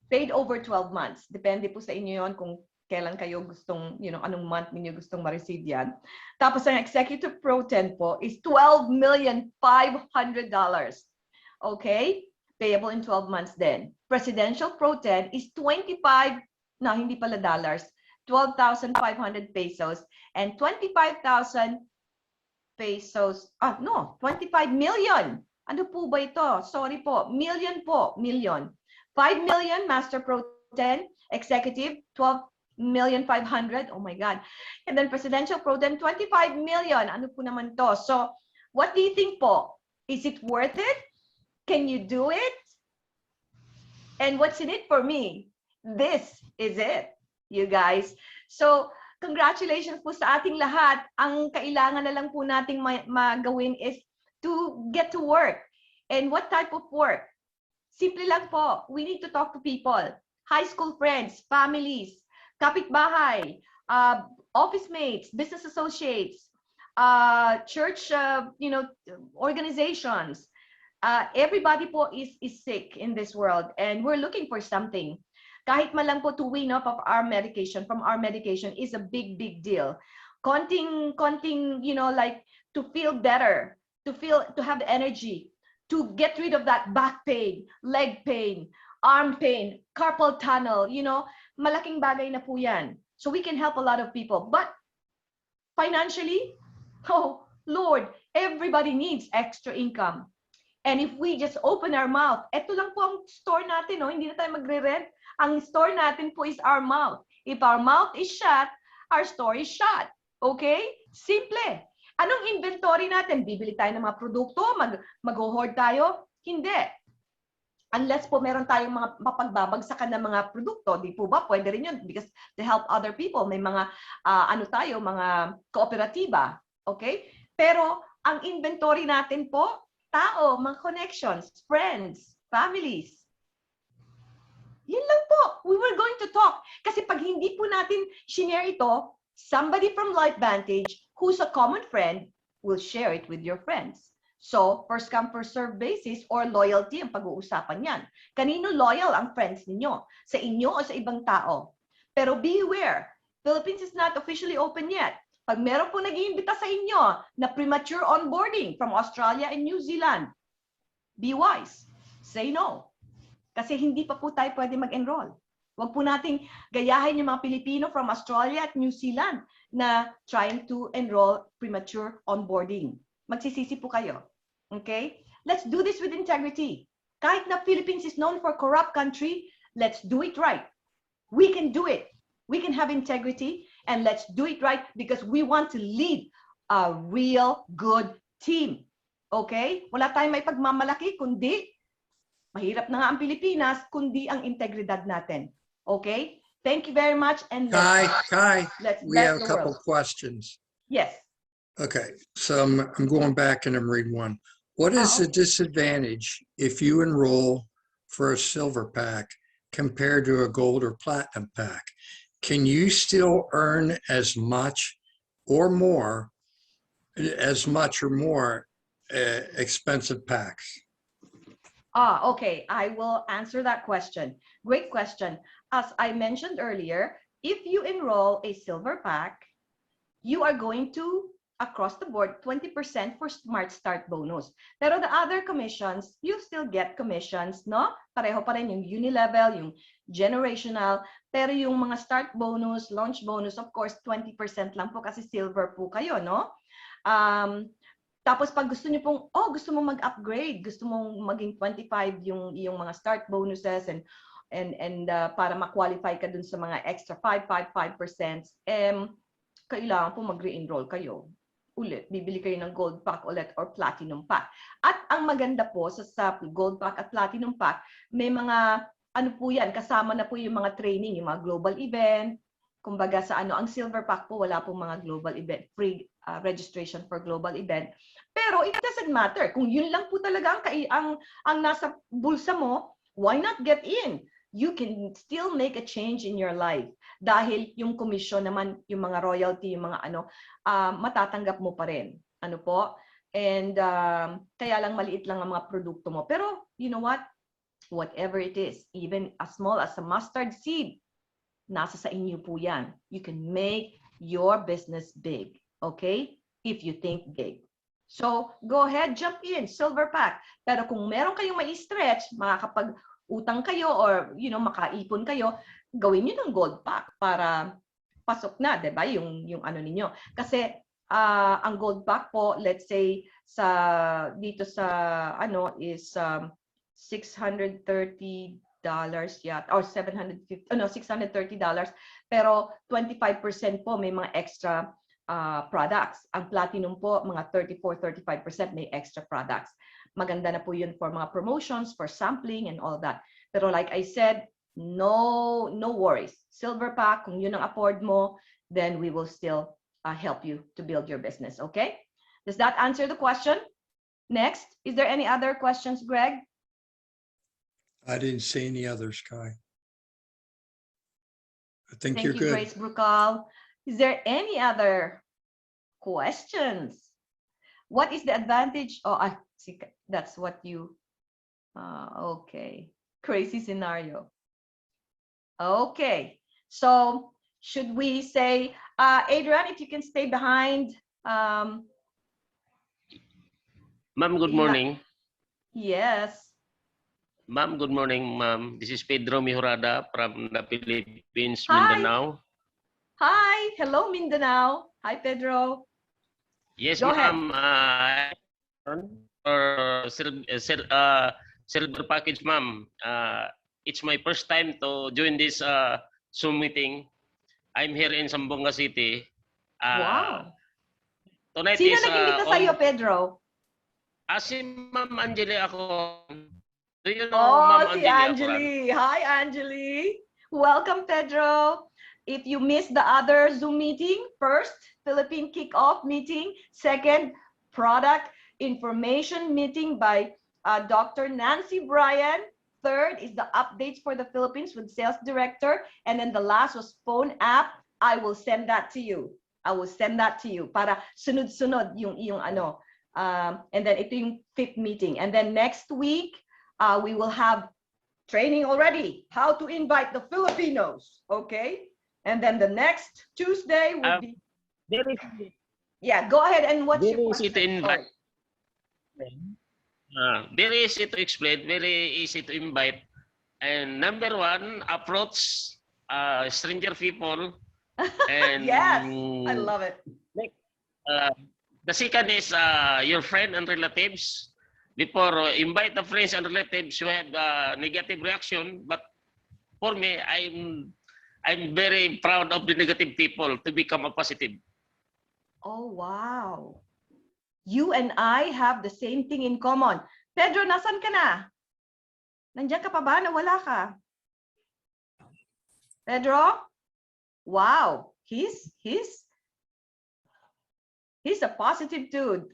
Paid over 12 months. Depende po sa inyo yon kung kailan kayo gustong, anong month ninyo gustong ma-receive yan. Tapos ang Executive Pro 10 po is $12,500,000. Okay? Payable in 12 months then. Presidential Pro 10 is hindi pala dollars, 12,500 pesos and 25,000 pesos. 25 million. Ano po ba ito? Sorry po. Million po. Million. 5 million Master Pro 10, Executive 12,500,000. Oh my God. And then Presidential Pro 10, 25 million. Ano po naman to? So, what do you think po? Is it worth it? Can you do it? And what's in it for me? This is it, you guys. So, congratulations po sa ating lahat. Ang kailangan na lang po nating magawin is to get to work. And what type of work? Simple lang po. We need to talk to people. High school friends, families, kapitbahay, office mates, business associates, church, organizations. Everybody po is sick in this world, and we're looking for something. Kahit man lang po to wean off of our medication, from our medication is a big deal. Konting, like to feel better, to have the energy, to get rid of that back pain, leg pain, arm pain, carpal tunnel, malaking bagay na po yan. So we can help a lot of people. But financially, oh Lord, everybody needs extra income. And if we just open our mouth, eto lang po ang store natin, no? Hindi na tayo magre-rent. Ang store natin po is our mouth. If our mouth is shut, our store is shut. Okay? Simple. Anong inventory natin? Bibili tayo ng mga produkto? Mag-hoard tayo? Hindi. Unless po meron tayong mga mapagbabagsakan ng mga produkto, di po ba? Pwede rin yun because to help other people. May mga, mga kooperatiba. Okay? Pero ang inventory natin po, tao, mga connections, friends, families. Yun lang po. We were going to talk. Kasi pag hindi po natin share ito, somebody from LifeVantage who's a common friend will share it with your friends. So, first come, first serve basis or loyalty ang pag-uusapan yan. Kanino loyal ang friends ninyo? Sa inyo o sa ibang tao? Pero beware, Philippines is not officially open yet. Pag meron po nag-iimbita sa inyo na premature onboarding from Australia and New Zealand, be wise. Say no. Kasi hindi pa po tayo pwede mag-enroll. Huwag po nating gayahin yung mga Pilipino from Australia at New Zealand na trying to enroll premature onboarding. Magsisisi po kayo. Okay? Let's do this with integrity. Kahit na Philippines is known for corrupt country, let's do it right. We can do it. We can have integrity and let's do it right because we want to lead a real good team. Okay? Wala tayong may pagmamalaki kundi mahirap na nga ang Pilipinas kundi ang integridad natin. Okay? Thank you very much and Kai, let's we have a bless the couple world. questions. Yes. Okay, so I'm going back and I'm reading one. What is the disadvantage if you enroll for a silver pack compared to a gold or platinum pack? Can you still earn as much or more expensive packs? Okay. I will answer that question. Great question. As I mentioned earlier, if you enroll a silver pack, you are going to across the board 20% for Smart Start bonus. Pero the other commissions, you still get commissions, no? Pareho pa rin yung unilevel, yung generational, pero yung mga start bonus, launch bonus, of course, 20% lang po kasi silver po kayo, no? Tapos pag gusto niyo pong, gusto mong mag-upgrade, gusto mong maging 25 yung mga start bonuses and para ma-qualify ka dun sa mga extra 5%, kailangan po mag-re-enroll kayo. Ulit, bibili kayo ng gold pack ulit or platinum pack. At ang maganda po sa gold pack at platinum pack, may mga, po yan, kasama na po yung mga training, yung mga global event. Kumbaga sa ang silver pack po, wala pong mga global event, free registration for global event. Pero it doesn't matter. Kung yun lang po talaga ang nasa bulsa mo, why not get in? You can still make a change in your life. Dahil yung commission naman, yung mga royalty, yung mga matatanggap mo pa rin. Ano po? And kaya lang maliit lang ang mga produkto mo. Pero you know what? Whatever it is, even as small as a mustard seed, nasa sa inyo po yan. You can make your business big. Okay? If you think big. So, go ahead, jump in, silver pack. Pero kung meron kayong may stretch, makakapag-utang kayo or makaipon kayo, gawin niyo ng gold pack para pasok na, 'di ba? Yung ninyo. Kasi ang gold pack po, let's say dito sa is $630 yata or $750 $630, pero 25% po may mga extra products. Ang platinum po, mga 34-35% may extra products. Maganda na po yun for mga promotions, for sampling and all that. Pero like I said, no worries. Silver pack, kung yun ang afford mo, then we will still help you to build your business, okay? Does that answer the question? Next, is there any other questions, Greg? I didn't see any others, Kai. I think Thank you're you, good. Grace Brucal. Is there any other questions? What is the advantage? I see. That's what you. Okay. Crazy scenario. Okay. So should we say, Adrian, if you can stay behind? Ma'am, good morning. Yes. Ma'am, good morning, ma'am. This is Pedro Mihurada from the Philippines, Hi. Mindanao. Hi. Hello, Mindanao. Hi, Pedro. Yes, Go ahead. ma'am. silver package, ma'am. It's my first time to join this Zoom meeting. I'm here in Zamboanga City. Wow. Tonight Sino is nag-imbita sa'yo, Pedro? si Ma'am Angeli ako. Do you know Oh, Ma'am si Angeli Angeli. Hi, Angeli. Welcome, Pedro. If you missed the other Zoom meeting, first, Philippine Kickoff meeting. Second, product information meeting by Dr. Nancy Bryan. Third is the updates for the Philippines with sales director. And then the last was phone app. I will send that to you. I will send that to you para sunod-sunod yung ano. And then ito yung fifth meeting. And then next week, we will have training already, how to invite the Filipinos, okay? And then the next Tuesday will be... Yeah, go ahead and what's your question? Very easy to invite. Very easy to explain, very easy to invite. And number one, approach stranger people. And Yes, I love it. the second is your friend and relatives. Before invite the friends and relatives, you have negative reaction. But for me, I'm very proud of the negative people to become a positive. Oh, wow. You and I have the same thing in common. Pedro, nasan ka na? Nandiyan ka pa ba? Nawala ka? Pedro? Wow, he's a positive dude.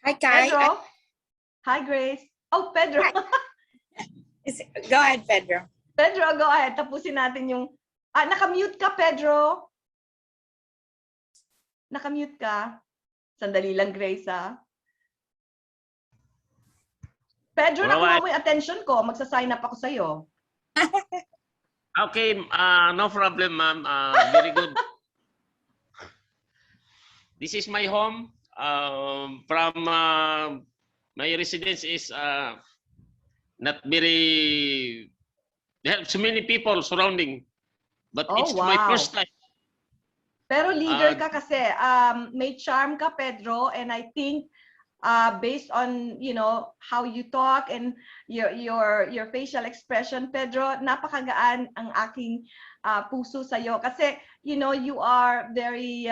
Hi, Kai. Pedro? Hi, Grace. Oh, Pedro. Go ahead, Pedro. Pedro, go ahead. Tapusin natin yung... nakamute ka, Pedro. Nakamute ka. Sandali lang, Grace, ha? Pedro, nakuha mo yung attention ko. Magsa-sign up ako sa'yo. Okay, no problem, ma'am. Very good. This is my home. From my residence is not very... They have so many people surrounding. But Oh, it's my wow. first time. Pero leader ka kasi. May charm ka, Pedro. And I think based on, you know, how you talk and your facial expression, Pedro, napakagaan ang aking puso sa'yo. Kasi, you know, you are very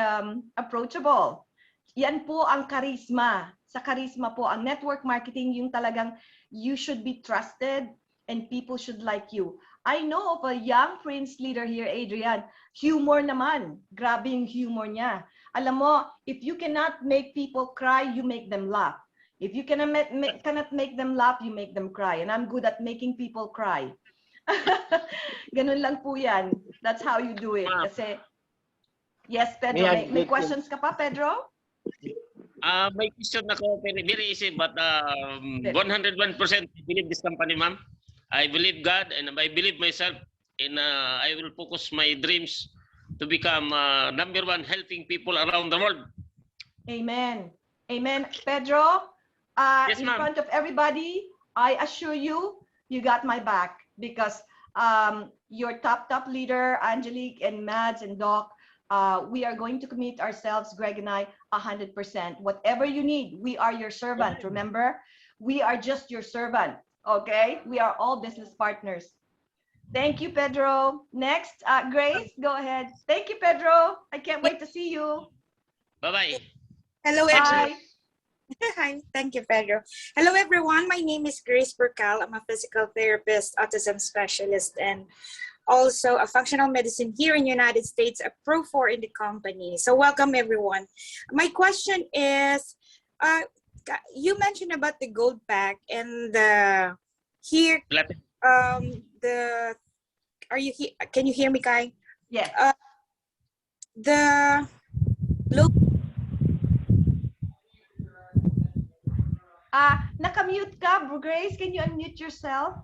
approachable. Yan po ang charisma. Sa charisma po, ang network marketing, yung talagang you should be trusted and people should like you. I know of a young Prince leader here, Adrian. Humor naman. Grabe yung humor niya. Alam mo, if you cannot make people cry, you make them laugh. If you cannot make them laugh, you make them cry. And I'm good at making people cry. Ganun lang po yan. That's how you do it. Kasi, yes, Pedro, may questions ka pa, Pedro? May question ako, very easy, but 101% believe this company, ma'am. I believe God and I believe myself, and I will focus my dreams to become number one, helping people around the world. Amen. Amen. Pedro, Yes, in ma'am. front of everybody, I assure you, you got my back because your top leader, Angelique and Mads and Doc, we are going to commit ourselves, Greg and I, 100%. Whatever you need, we are your servant. Remember, we are just your servant. Okay, we are all business partners. Thank you, Pedro. Next, Grace, go ahead. Thank you, Pedro. I can't wait to see you. Bye-bye. Hello, Bye. everyone. Hi, thank you, Pedro. Hello, everyone. My name is Grace Burcal. I'm a physical therapist, autism specialist, and also a functional medicine here in the United States, a Pro 4 in the company. So welcome, everyone. My question is, you mentioned about the gold pack and the here can you hear me, Kai? Yes. The low Nakamute ka, Grace. Can you unmute yourself?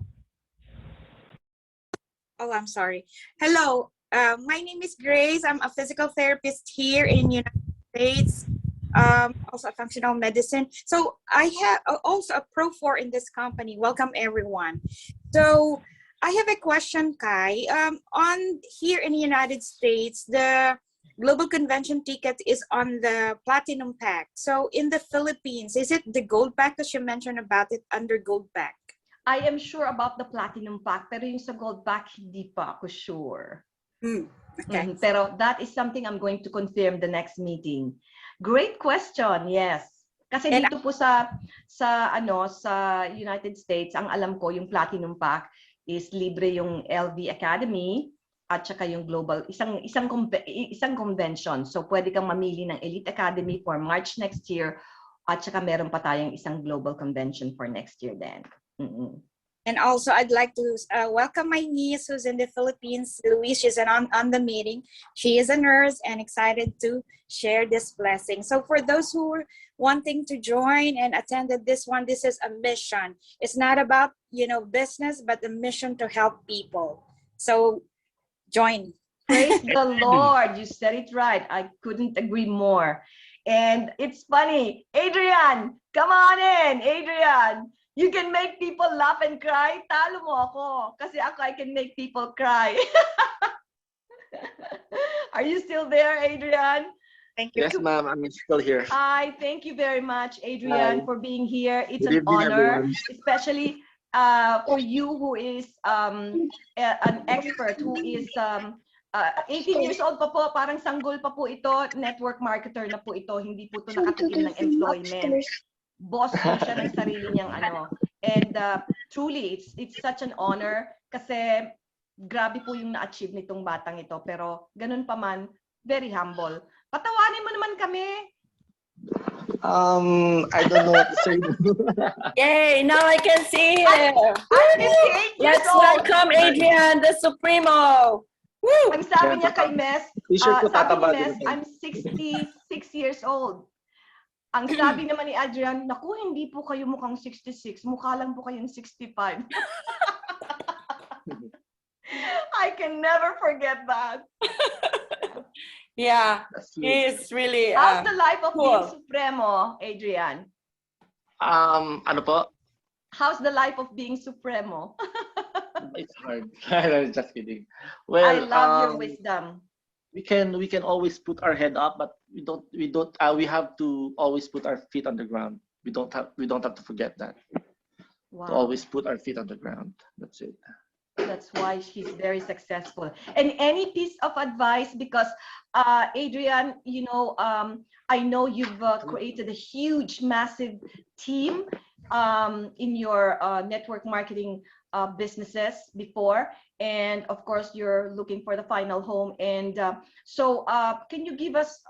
Oh, I'm sorry. Hello, my name is Grace. I'm a physical therapist here in the United States. Also a functional medicine. So I have also a Pro 4 in this company. Welcome, everyone. So I have a question, Kai. On here in the United States, the global convention ticket is on the platinum pack. So in the Philippines, is it the gold pack? Because you mentioned about it under gold pack. I am sure about the platinum pack, pero yung sa gold pack, hindi pa ako sure. Okay. Pero that is something I'm going to confirm the next meeting. Great question, yes. Kasi And- dito po sa United States, ang alam ko yung platinum pack is libre yung LV Academy at saka yung global isang convention. So pwede kang mamili ng Elite Academy for March next year at saka meron pa tayong isang global convention for next year then. And also, I'd like to welcome my niece who's in the Philippines. Louise, she's on the meeting. She is a nurse and excited to share this blessing. So for those who are wanting to join and attended this one, this is a mission. It's not about, business, but a mission to help people. So join. Praise the Lord. You said it right. I couldn't agree more. And it's funny. Adrian, come on in, Adrian. You can make people laugh and cry. Talo mo ako. Kasi ako, I can make people cry. Are you still there, Adrian? Thank you. Yes, ma'am. I'm still here. Hi, thank you very much, Adrian, Hi. for being here. It's Good an evening, honor, everyone. especially for you who is an expert, who is 18 years old pa po, parang sanggol pa po ito, network marketer na po ito, hindi po ito nakatikim ng employment. Boss po siya ng sarili niyang And truly, it's such an honor kasi grabe po yung na-achieve nitong batang ito. Pero ganun pa man, very humble. Patawanin mo naman kami. I don't know what to say. Yay, now I can see him. I'm 58 years Let's old. welcome Adrian, the Supremo. Woo! Ang sabi niya kay Mes, T-shirt ko sabi tataba ni Mes, din. I'm 66 years old. Ang sabi naman ni Adrian, naku, hindi po kayo mukhang 66, mukha lang po kayong 65. I can never forget that. Yeah, That's sweet. he's really How's the life of being cool. Supremo, Adrian? Ano po? How's the life of being Supremo? It's hard. I'm just kidding. Well, I love your wisdom. we can always put our head up, but we have to always put our feet on the ground. We don't have to forget that. To Wow. always put our feet on the ground. That's it. That's why she's very successful. And any piece of advice, because Adrian, I know you've created a huge, massive team in your network marketing businesses before. And of course, you're looking for the final home. And so can you give us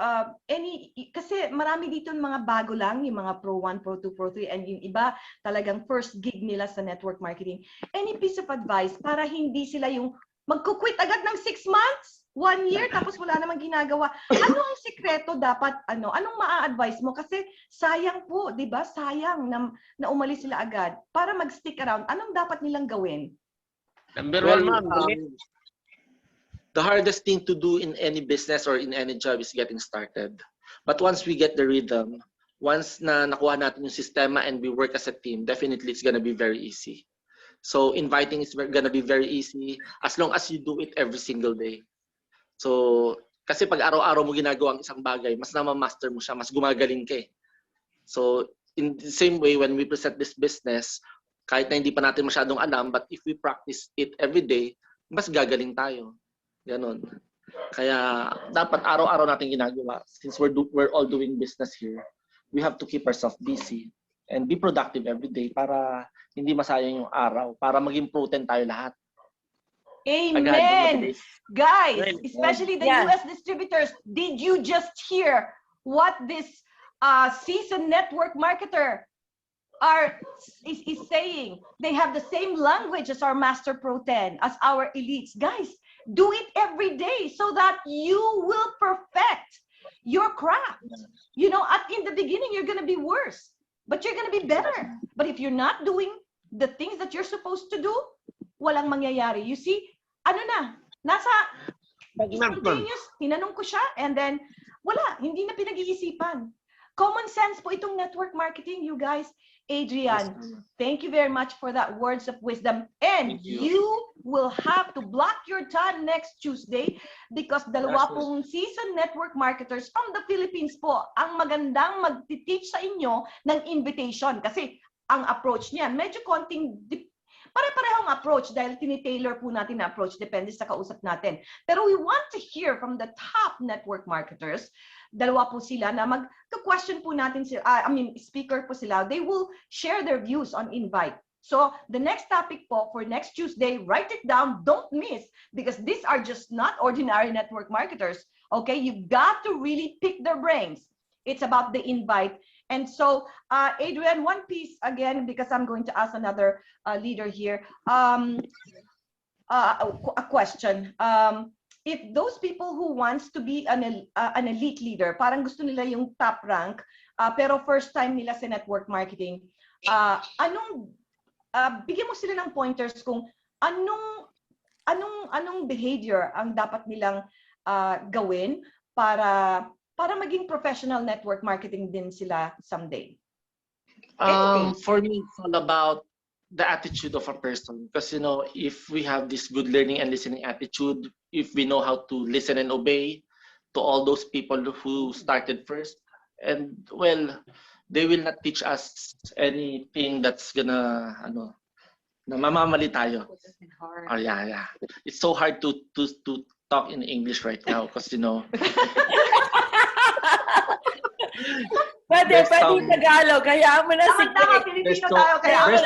kasi marami dito mga bago lang, yung mga Pro 1, Pro 2, Pro 3, and yung iba talagang first gig nila sa network marketing. Any piece of advice para hindi sila yung magkukwit agad ng 6 months, 1 year, tapos wala namang ginagawa. Ano ang sekreto dapat, anong maa-advise mo? Kasi sayang po, di ba? Sayang na umalis sila agad. Para mag-stick around, anong dapat nilang gawin? Number Well, one, ma'am. the hardest thing to do in any business or in any job is getting started. But once we get the rhythm, once na nakuha natin yung sistema and we work as a team, definitely it's gonna be very easy. So inviting is gonna be very easy as long as you do it every single day. So kasi pag araw-araw mo ginagawa ang isang bagay, mas na-master mo siya, mas gumagaling ka eh. So in the same way, when we present this business, kahit na hindi pa natin masyadong alam, but if we practice it every day, mas gagaling tayo. Ganon. Kaya dapat araw-araw natin ginagawa. Since we're all doing business here, we have to keep ourselves busy and be productive every day para hindi masayang yung araw, para maging potent tayo lahat. Amen. Guys, Right. especially the Yeah. US distributors, did you just hear what this seasoned network marketer is saying? They have the same language as our Master Pro 10, as our elites. Guys, do it every day so that you will perfect your craft. In the beginning, you're going to be worse, but you're going to be better. But if you're not doing the things that you're supposed to do, walang mangyayari. You see, nasa spontaneous, tinanong ko siya, and then, wala, hindi na pinag-iisipan. Common sense po itong network marketing, you guys. Adrian, thank you very much for that words of wisdom. And Thank you. you will have to block your time next Tuesday because dalawa pong seasoned network marketers from the Philippines po ang magandang magti-teach sa inyo ng invitation. Kasi ang approach niyan, medyo konting pare-parehong approach dahil tinitailor po natin na approach, depende sa kausap natin. Pero we want to hear from the top network marketers. Dalawa po sila na mag-question po natin sila, speaker po sila. They will share their views on Invite. So the next topic po for next Tuesday, write it down, don't miss, because these are just not ordinary network marketers. Okay, you've got to really pick their brains. It's about the Invite. And so, Adrian, one piece again, because I'm going to ask another leader here. A question. If those people who wants to be an elite leader, parang gusto nila yung top rank, pero first time nila sa network marketing, bigyan mo sila ng pointers kung anong behavior ang dapat nilang gawin para maging professional network marketing din sila someday. For me, it's all about the attitude of a person, because if we have this good learning and listening attitude, if we know how to listen and obey to all those people who started first, and well, they will not teach us anything that's gonna na mamamali tayo. Oh yeah. It's so hard to talk in English right now because Pwede Tagalog, kaya mo na Pilipino tayo, kaya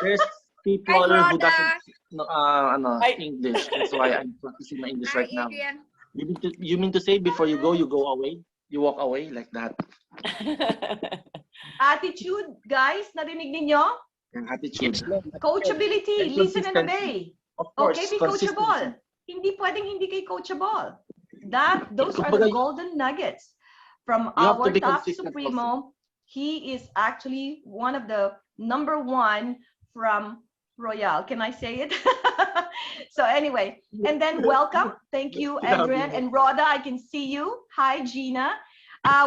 there's people who doesn't English. That's why I'm practicing my English right now. You mean to say before you go away? You walk away like that. Attitude, guys, narinig ninyo? Attitude. Coachability, listen and obey. Of course, Okay, be coachable. Hindi pwedeng hindi kayo coachable. Those are the golden nuggets from our top Supremo. He is actually one of the #1 from Royal. Can I say it? So anyway, and then welcome. Thank you, Adrian and Rhoda. I can see you. Hi, Gina.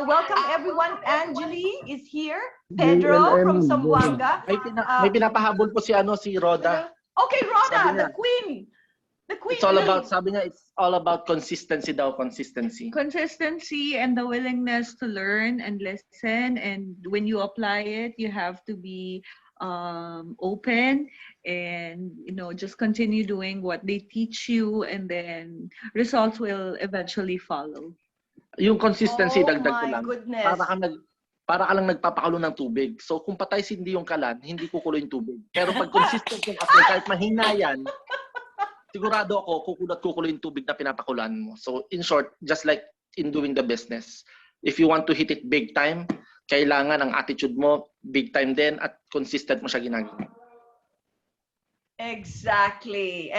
Welcome everyone. Angeli is here. Pedro from Zamboanga. May pinapahabol po si Rhoda. Okay, Rhoda, the queen. The queen. Sabi niya, it's all about consistency daw, consistency. Consistency and the willingness to learn and listen, and when you apply it, you have to be open and just continue doing what they teach you, and then results will eventually follow. Yung consistency, dagdag ko lang. Goodness. Para ka lang nagpapakulo ng tubig. So kung patay sindi yung kalan, hindi kukulo yung tubig. Pero pag consistent yung apply, kahit mahina yan, sigurado ako kukulo yung tubig na pinapakulan mo. So in short, just like in doing the business, if you want to hit it big time, kailangan ang attitude mo big time din at consistent mo siya ginagawa. Exactly.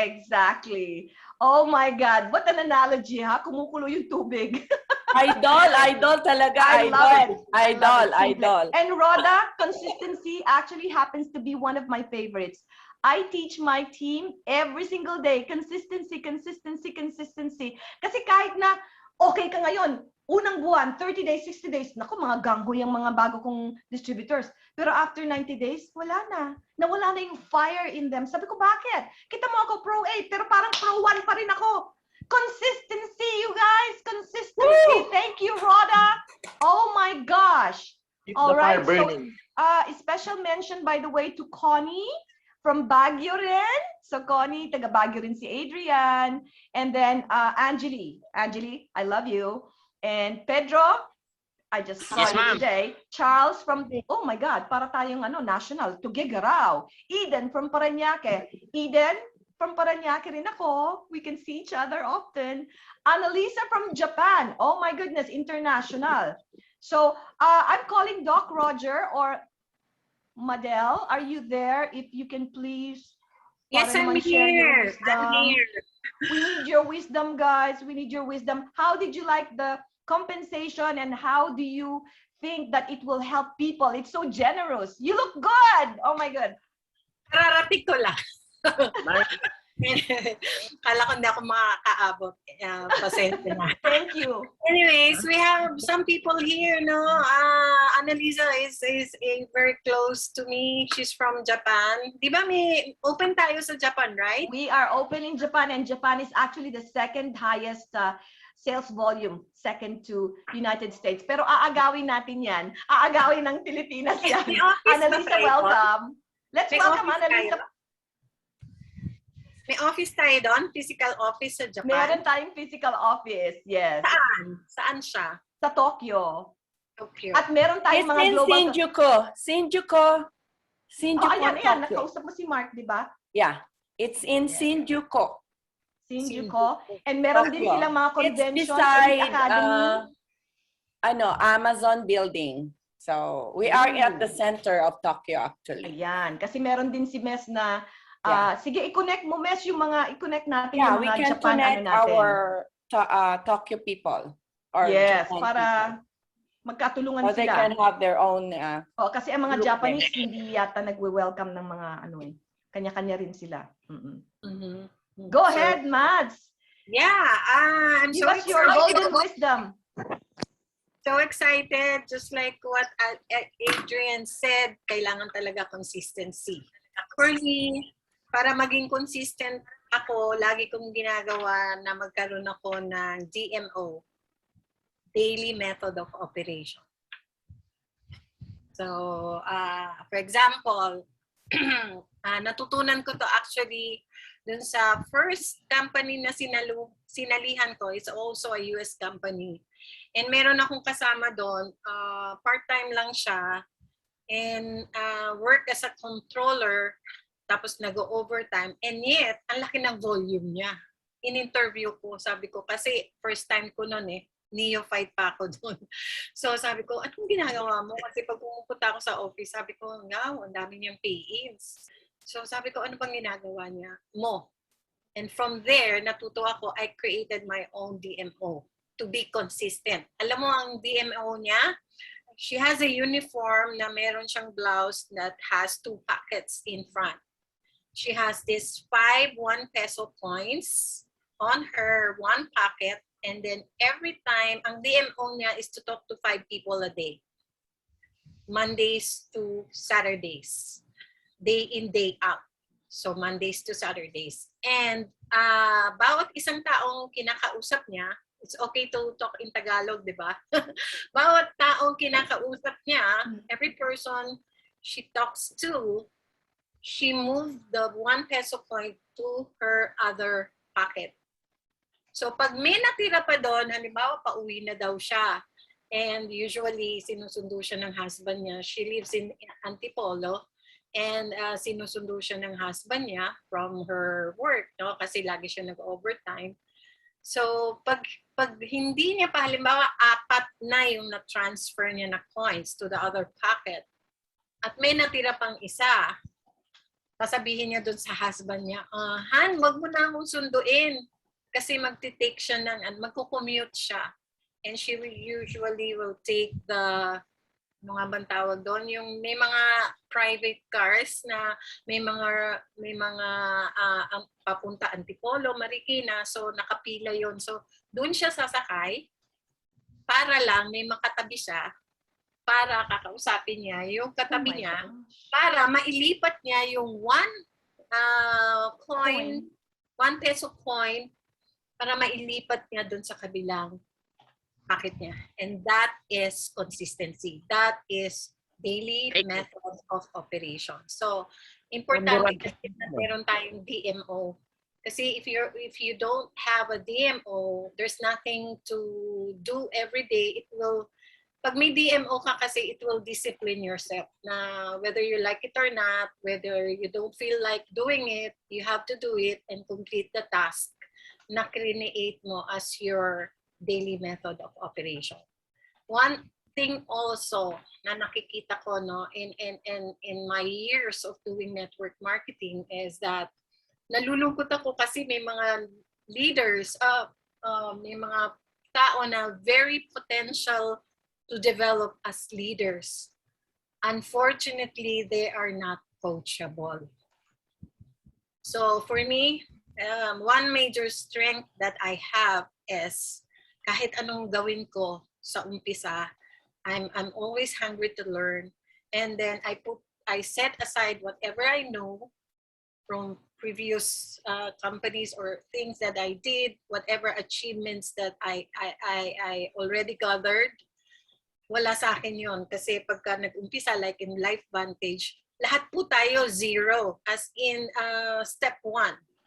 Oh my God, what an analogy, ha? Kumukulo yung tubig. Idol talaga. I love it. Idol. And Rhoda, consistency actually happens to be one of my favorites. I teach my team every single day, consistency. Kasi kahit na okay ka ngayon, unang buwan, 30 days, 60 days, naku, mga ganggo yung mga bago kong distributors. Pero after 90 days, wala na. Nawala na yung fire in them. Sabi ko, bakit? Kita mo ako Pro 8, pero parang Pro 1 pa rin ako. Consistency, you guys! Consistency! Woo! Thank you, Rhoda! Oh my gosh! All right, so special mention, by the way, to Connie from Baguio rin. So Connie, taga Baguio rin si Adrian. And then Angeli, I love you. And Pedro, I just saw you today. Charles from, oh my God, para tayong national, Tugigaraw. Eden from Parañaque. Eden from Parañaque rin ako. We can see each other often. Annalisa from Japan. Oh my goodness, international. So I'm calling Doc Roger or Madel. Are you there? If you can please. Yes, I'm here. We need your wisdom, guys. We need your wisdom. How did you like the compensation and how do you think that it will help people? It's so generous. You look good. Oh my God. Kararating ko lang. Kala ko hindi ako makakaabot. Pasensya na. Thank you. Anyways, we have some people here, no? Annalisa is very close to me. She's from Japan. Di ba may open tayo sa Japan, right? We are open in Japan, and Japan is actually the second highest sales volume, second to United States. Pero aagawin natin yan. Aagawin ng Pilipinas yan. May office ba Annalisa, tayo? welcome. Let's May welcome office Annalisa. tayo? May office tayo doon? Physical office sa Japan? Meron tayong physical office, yes. Saan? Saan siya? Sa Tokyo. Tokyo. At meron It's tayong mga in global... Shinjuku. Shinjuku. Shinjuku, ayan, Tokyo. nakausap mo si Mark, di ba? Yeah. It's in Shinjuku. Shinjuku. And meron din Tokyo. silang mga It's conventions, beside Elite Academy. Amazon building. So we are at the center of Tokyo actually. Ayan. Kasi meron din si Mes na, sige, i-connect mo, Mes, i-connect natin Yeah, yung we mga can Japan, connect natin. our Tokyo people. Or Yes, Japan para people. magkatulungan So they sila. can have their own Kasi ang mga group Japanese hindi yata nagwe-welcome ng mga kanya-kanya rin sila. Go ahead, Mads. Yeah, I'm Give so us your excited. golden wisdom. So excited, just like what Adrian said, kailangan talaga consistency. For me, para maging consistent ako, lagi kong ginagawa na magkaroon ako ng DMO, Daily Method of Operation. So, for example, natutunan ko to actually dun sa first company na sinalihan ko. It's also a US company. And meron akong kasama doon, part-time lang siya, and work as a controller, tapos nag-overtime, and yet, ang laki ng volume niya. In-interview ko, sabi ko, kasi first time ko noon neophyte pa ako doon. So sabi ko, anong ginagawa mo? Kasi pag pumupunta ako sa office, sabi ko, ang dami niyang pay-ins. So sabi ko, ano bang ginagawa niya? And from there, natuto ako, I created my own DMO to be consistent. Alam mo ang DMO niya? She has a uniform na meron siyang blouse that has 2 pockets in front. She has this 5 1 peso coins on her 1 pocket, and then every time, ang DMO niya is to talk to 5 people a day. Mondays to Saturdays. Day in, day out. So Mondays to Saturdays. And bawat isang taong kinakausap niya, it's okay to talk in Tagalog, di ba? Bawat taong kinakausap niya, every person she talks to, she moved the 1 peso coin to her other pocket. So pag may natira pa doon, halimbawa pauwi na daw siya, and usually sinusundo siya ng husband niya. She lives in Antipolo, and sinusundo siya ng husband niya from her work, no? Kasi lagi siya nag-overtime. So pag hindi niya pa, halimbawa 4 na yung na-transfer niya na coins to the other pocket, at may natira pang isa, sasabihin niya doon sa husband niya, Han, wag mo na akong sunduin. Kasi magti-take siya magko-commute siya. And she usually will take the, mga bang tawag doon, yung may mga private cars na may mga papunta Antipolo, Marikina, so nakapila yon. So doon siya sasakay para lang may makatabi siya para kakausapin niya yung katabi niya para mailipat niya yung 1 coin, 1 peso coin para mailipat niya dun sa kabilang pocket niya. And that is consistency. That is daily method of operation. So, importante kasi na meron tayong DMO. Kasi if you don't have a DMO, there's nothing to do every day. It will, pag may DMO ka kasi, it will discipline yourself. Na whether you like it or not, whether you don't feel like doing it, you have to do it and complete the task na create mo as your daily method of operation. One thing also na nakikita ko in my years of doing network marketing is that nalulungkot ako kasi may mga leaders, may mga tao na very potential to develop as leaders. Unfortunately, they are not coachable. So for me, one major strength that I have is kahit anong gawin ko sa umpisa, I'm always hungry to learn. And then I set aside whatever I know from previous companies or things that I did, whatever achievements that I already gathered. Wala sa akin yon kasi pagka nag-umpisa like in Life Vantage, lahat po tayo zero as in step 1.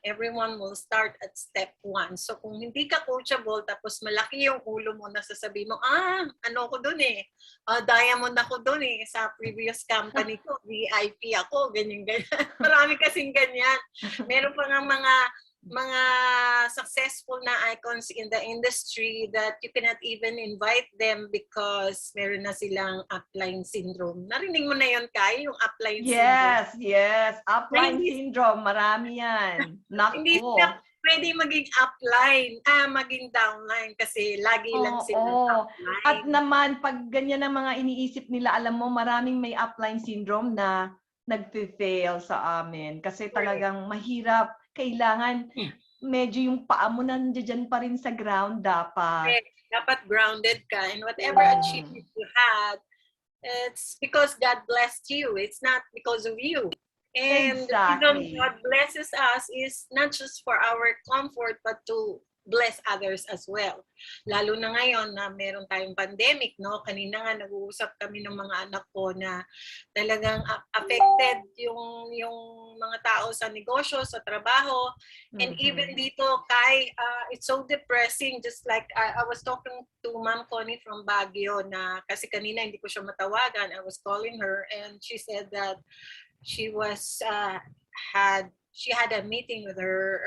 Everyone will start at step 1. So kung hindi ka coachable tapos malaki yung ulo mo, nasasabi mo, ano ko dun eh, diamond ako dun eh, sa previous company ko, VIP ako, ganyan. Marami kasing ganyan. Meron pa nga mga successful na icons in the industry that you cannot even invite them because meron na silang upline syndrome. Narinig mo na yun, Kai, yung upline syndrome? Yes. Upline syndrome. Marami yan. Hindi Nako. sila pwede maging upline, maging downline kasi lagi lang sila upline. At naman, pag ganyan ang mga iniisip nila, alam mo, maraming may upline syndrome na nagfe-fail sa amin. Kasi talagang mahirap. Kailangan medyo yung paa mo nandiyan pa rin sa ground dapat. Dapat grounded ka and whatever achievement you had, it's because God blessed you. It's not because of you. And the reason God blesses us is not just for our comfort but to bless others as well. Lalo na ngayon na meron tayong pandemic, no? Kanina nga nag-uusap kami ng mga anak ko na talagang affected yung mga tao sa negosyo, sa trabaho. And even dito, Kai, it's so depressing. Just like I was talking to Ma'am Connie from Baguio na kasi kanina hindi ko siya matawagan. I was calling her and she said that she was she had a meeting with her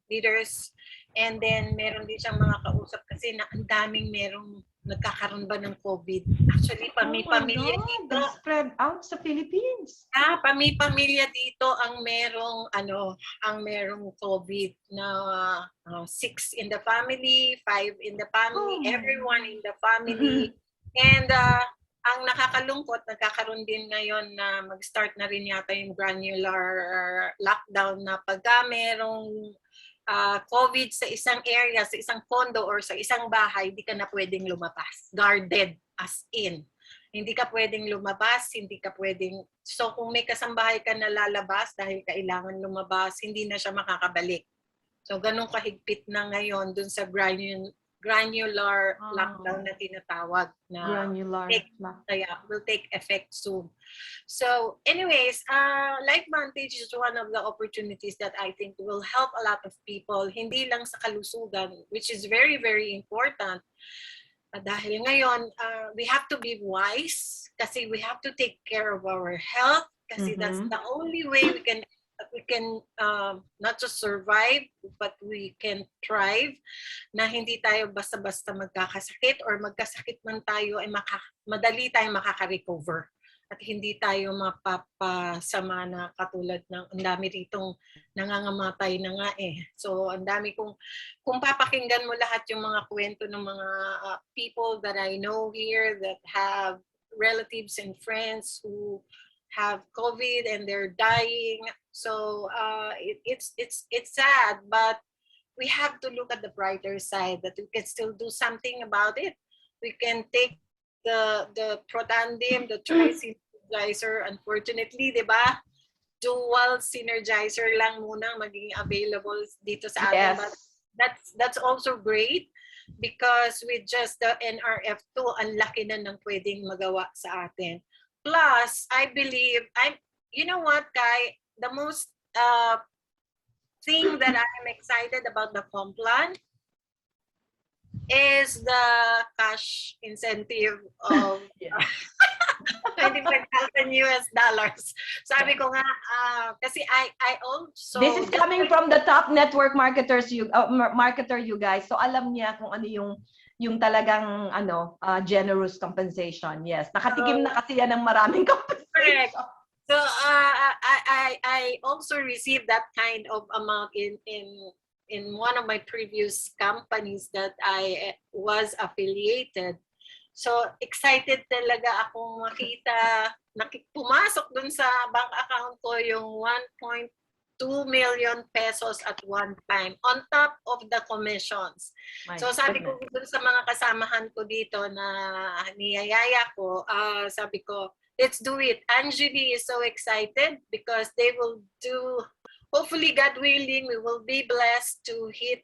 leaders. And then, meron din siyang mga kausap kasi na ang daming merong nagkakaroon ba ng COVID. Actually, pamilya dito. Spread out sa Philippines. Pamilya dito ang merong COVID na 6 in the family, 5 in the family, everyone in the family. And ang nakakalungkot, nagkakaroon din ngayon na mag-start na rin yata yung granular lockdown na pagka merong COVID sa isang area, sa isang condo or sa isang bahay, hindi ka na pwedeng lumabas. Guarded as in. Hindi ka pwedeng lumabas, hindi ka pwedeng... So kung may kasambahay ka na lalabas dahil kailangan lumabas, hindi na siya makakabalik. So ganun kahigpit na ngayon dun sa granular lockdown na tinatawag na will take effect soon. So anyways, Life Vantage is one of the opportunities that I think will help a lot of people, hindi lang sa kalusugan, which is very, very important. Dahil ngayon, we have to be wise kasi we have to take care of our health kasi that's the only way we can not just survive but we can thrive na hindi tayo basta-basta magkakasakit or magkasakit man tayo ay madali tayong makaka-recover at hindi tayo mapapasama na katulad ng ang dami ritong nangangamatay na nga eh. So ang dami kung papakinggan mo lahat yung mga kwento ng mga people that I know here that have relatives and friends who have COVID and they're dying. So it's sad, but we have to look at the brighter side that we can still do something about it. We can take the Protandim, the Tri-Synergizer, unfortunately, di ba? Dual Synergizer lang muna maging available dito sa atin. But that's also great because with just the NRF2, ang laki na ng pwedeng magawa sa atin. Plus, I believe, you know what, Kai, the most thing that I'm excited about the Complan is the cash incentive of $25,000 US. Sabi ko nga, kasi I also... This is coming from the top network marketer, you guys. So alam niya kung ano yung talagang generous compensation. Yes, nakatikim na kasi yan ng maraming compensation. Correct. So I also received that kind of amount in one of my previous companies that I was affiliated. So excited talaga akong makita pumasok dun sa bank account ko yung 2 million pesos at one time on top of the commissions. My So sabi ko goodness. dun sa mga kasamahan ko dito na niyayaya ko, sabi ko, let's do it. Anjali is so excited because they will do, hopefully God willing, we will be blessed to hit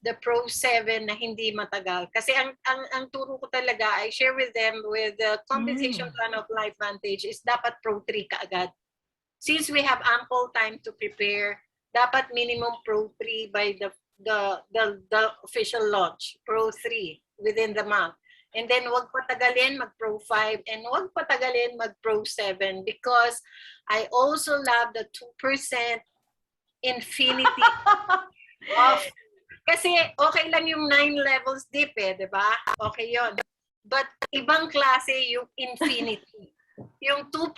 the Pro 7 na hindi matagal. Kasi ang turo ko talaga, I share with them with the compensation plan of Life Vantage is dapat Pro 3 kaagad. Since we have ample time to prepare, dapat minimum Pro 3 by the official launch, Pro 3 within the month. And then wag patagalin mag Pro 5 and wag patagalin mag Pro 7 because I also love the 2% infinity of, kasi okay lang yung 9 levels deep di ba? Okay yon. But ibang klase yung infinity. Yung 2%,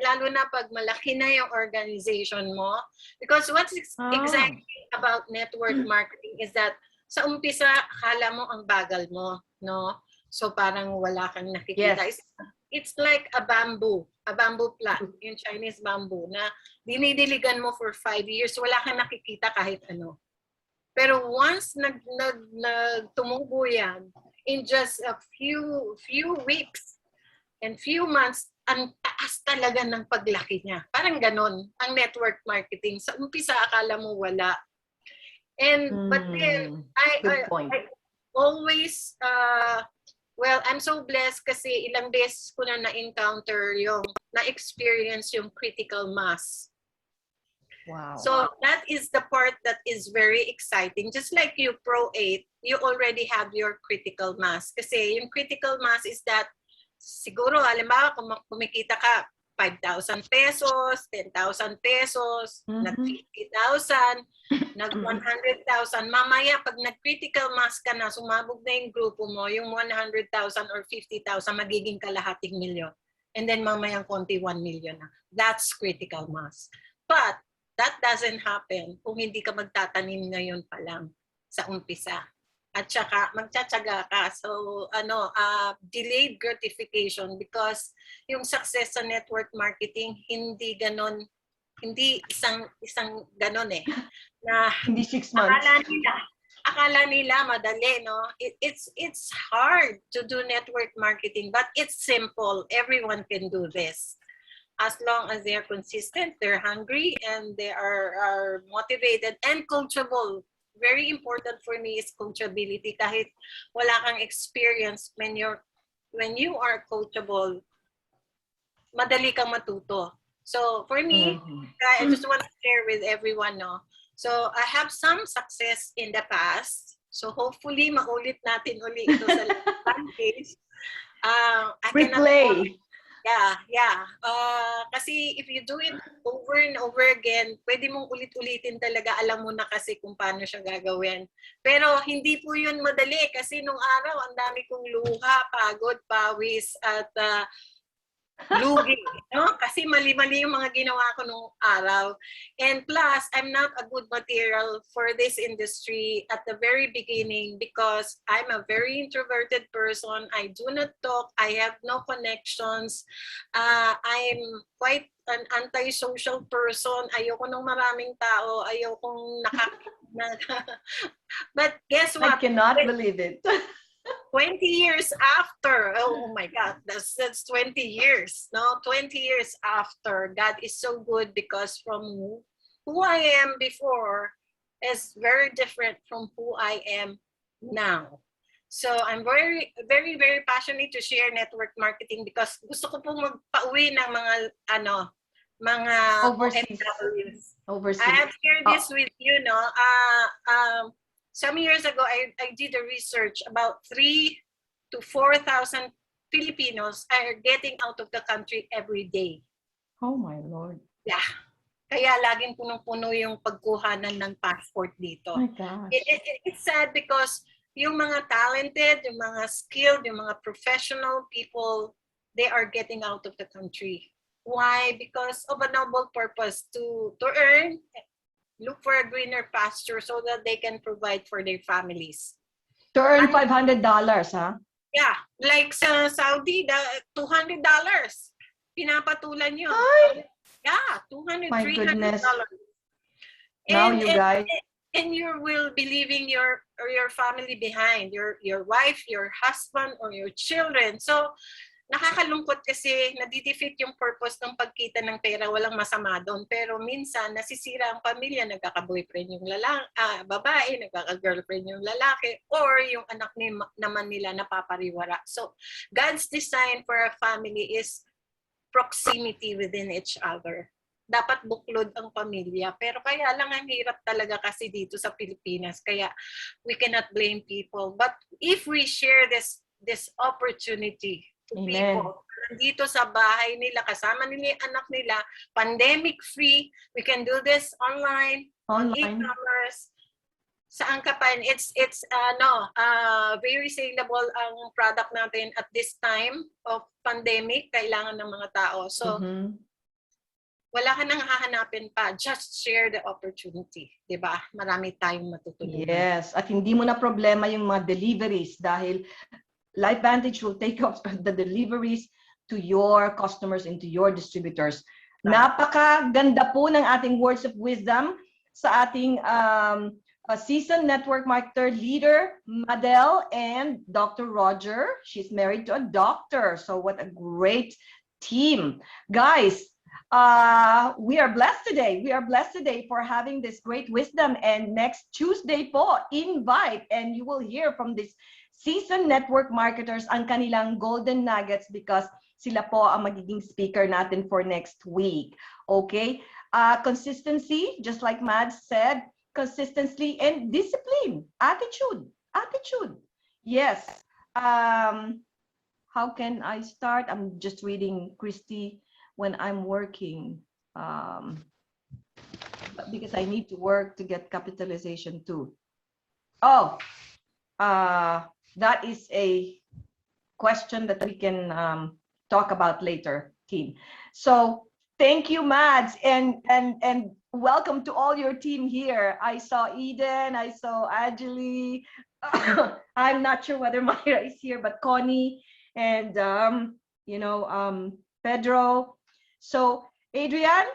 lalo na pag malaki na yung organization mo. Because what's exactly about network marketing is that sa umpisa, akala mo ang bagal mo, no? So parang wala kang nakikita. Yes. It's like a bamboo plant, yung Chinese bamboo, na dinidiligan mo for 5 years, wala kang nakikita kahit ano. Pero once tumubo yan, in just a few weeks and few months, ang taas talaga ng paglaki niya. Parang ganon ang network marketing. Sa umpisa, akala mo wala. But then, Good point. I always, well, I'm so blessed kasi ilang beses ko na-encounter yung, na-experience yung critical mass. Wow. So that is the part that is very exciting. Just like you Pro 8, you already have your critical mass. Kasi yung critical mass is that, siguro, halimbawa, kung kumikita ka 5,000 pesos, 10,000 pesos, nag-50,000, nag-100,000. Mamaya, pag nag-critical mass ka na, sumabog na yung grupo mo, yung 100,000 or 50,000, magiging kalahating milyon. And then mamaya konti 1 million na. That's critical mass. But that doesn't happen kung hindi ka magtatanim ngayon pa lang sa umpisa. At saka magtsatsaga ka. So delayed gratification because yung success sa network marketing hindi isang ganon na Hindi 6 months. akala nila madali, no? It's hard to do network marketing, but it's simple. Everyone can do this. As long as they're consistent, they're hungry, and they are motivated and coachable. Very important for me is coachability. Kahit wala kang experience, when you are coachable, madali kang matuto. So for me, I just want to share with everyone, no? So I have some success in the past. So hopefully maulit natin uli ito sa Vantage. Replay. Yeah. Kasi if you do it over and over again, pwede mong ulit-ulitin talaga. Alam mo na kasi kung paano siya gagawin. Pero hindi po yun madali kasi nung araw, ang dami kong luha, pagod, pawis, at lugi. No? Kasi mali-mali yung mga ginawa ko nung araw. And plus, I'm not a good material for this industry at the very beginning because I'm a very introverted person. I do not talk. I have no connections. I'm quite an antisocial person. Ayoko ng maraming tao. Ayokong But guess what? I cannot believe it. 20 years after, oh my God, that's 20 years, no? 20 years after, God is so good because from who I am before is very different from who I am now. So I'm very, very, very passionate to share network marketing because gusto ko pong magpauwi ng mga Overseas. I have shared this with you, no? Some years ago, I did a research about 3,000 to 4,000 Filipinos are getting out of the country every day. Oh my Lord. Yeah. Kaya laging punong-puno yung pagkuhanan ng passport dito. Oh my gosh. It's sad because yung mga talented, yung mga skilled, yung mga professional people, they are getting out of the country. Why? Because of a noble purpose to earn, look for a greener pasture so that they can provide for their families. To earn $500, huh? Yeah, like sa Saudi, $200. Pinapatulan yun. Ay! Yeah, $200, My $300. goodness. Now And, you and, guys. and you will be leaving your family behind, your wife, your husband, or your children. So, nakakalungkot kasi nadidefeat yung purpose ng pagkita ng pera, walang masama doon. Pero minsan, nasisira ang pamilya, nagkaka-boyfriend yung babae, nagkaka-girlfriend yung lalaki, or yung anak naman nila napapariwara. So, God's design for a family is proximity within each other. Dapat buklod ang pamilya. Pero kaya lang ang hirap talaga kasi dito sa Pilipinas. Kaya we cannot blame people. But if we share this opportunity to Amen. people, nandito sa bahay nila, kasama nila yung anak nila, pandemic free, we can do this online, on e-commerce. Saan ka pa? It's very saleable ang product natin at this time of pandemic, kailangan ng mga tao. So, wala ka nang hahanapin pa. Just share the opportunity. Diba? Marami tayong matutulungan. Yes. At hindi mo na problema yung mga deliveries dahil LifeVantage will take off the deliveries to your customers and to your distributors. Napakaganda po ng ating words of wisdom sa ating seasoned network marketer leader, Madel, and Dr. Roger. She's married to a doctor. So what a great team. Guys, we are blessed today. We are blessed today for having this great wisdom. And next Tuesday po, invite, and you will hear from this seasoned network marketers ang kanilang golden nuggets because sila po ang magiging speaker natin for next week. Okay? Consistency, just like Mads said, consistency and discipline. Attitude. Yes. How can I start? I'm just reading Christy when I'm working. Because I need to work to get capitalization too. Oh, that is a question that we can talk about later, team. So thank you, Mads, and welcome to all your team here. I saw Eden, I saw Angeli. I'm not sure whether Myra is here, but Connie and Pedro. So Adrian,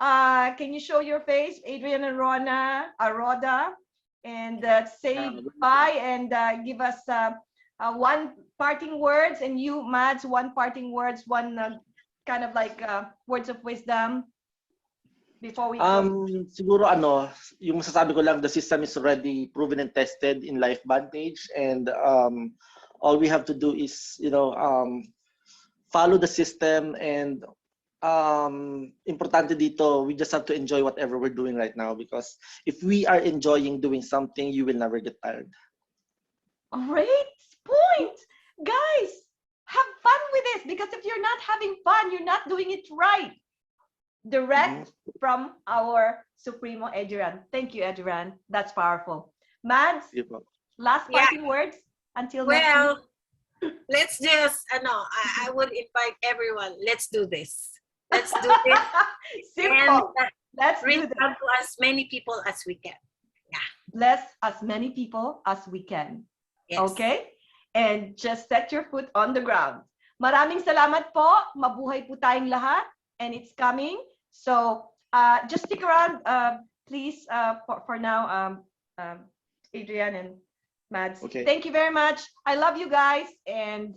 can you show your face, Adrian and Roda, and say bye and give us one parting words, and you, Mads, one parting words, one kind of like words of wisdom before we siguro yung masasabi ko lang, the system is already proven and tested in LifeVantage, and all we have to do is follow the system, and importante dito, we just have to enjoy whatever we're doing right now, because if we are enjoying doing something, you will never get tired. Great point. Guys, have fun with this, because if you're not having fun, you're not doing it right. Direct from our Supremo Adrian. Thank you, Adrian. That's powerful. Mads, last parting words until next week. Let's just, I would invite everyone, let's do this. Let's do it. Simple. And let's reach do this. out to as many people as we can. Yeah. Bless as many people as we can. Yes. Okay? And just set your foot on the ground. Maraming salamat po. Mabuhay po tayong lahat. And it's coming. So, just stick around, please, for now, Adrian and Mads. Okay. Thank you very much. I love you guys. And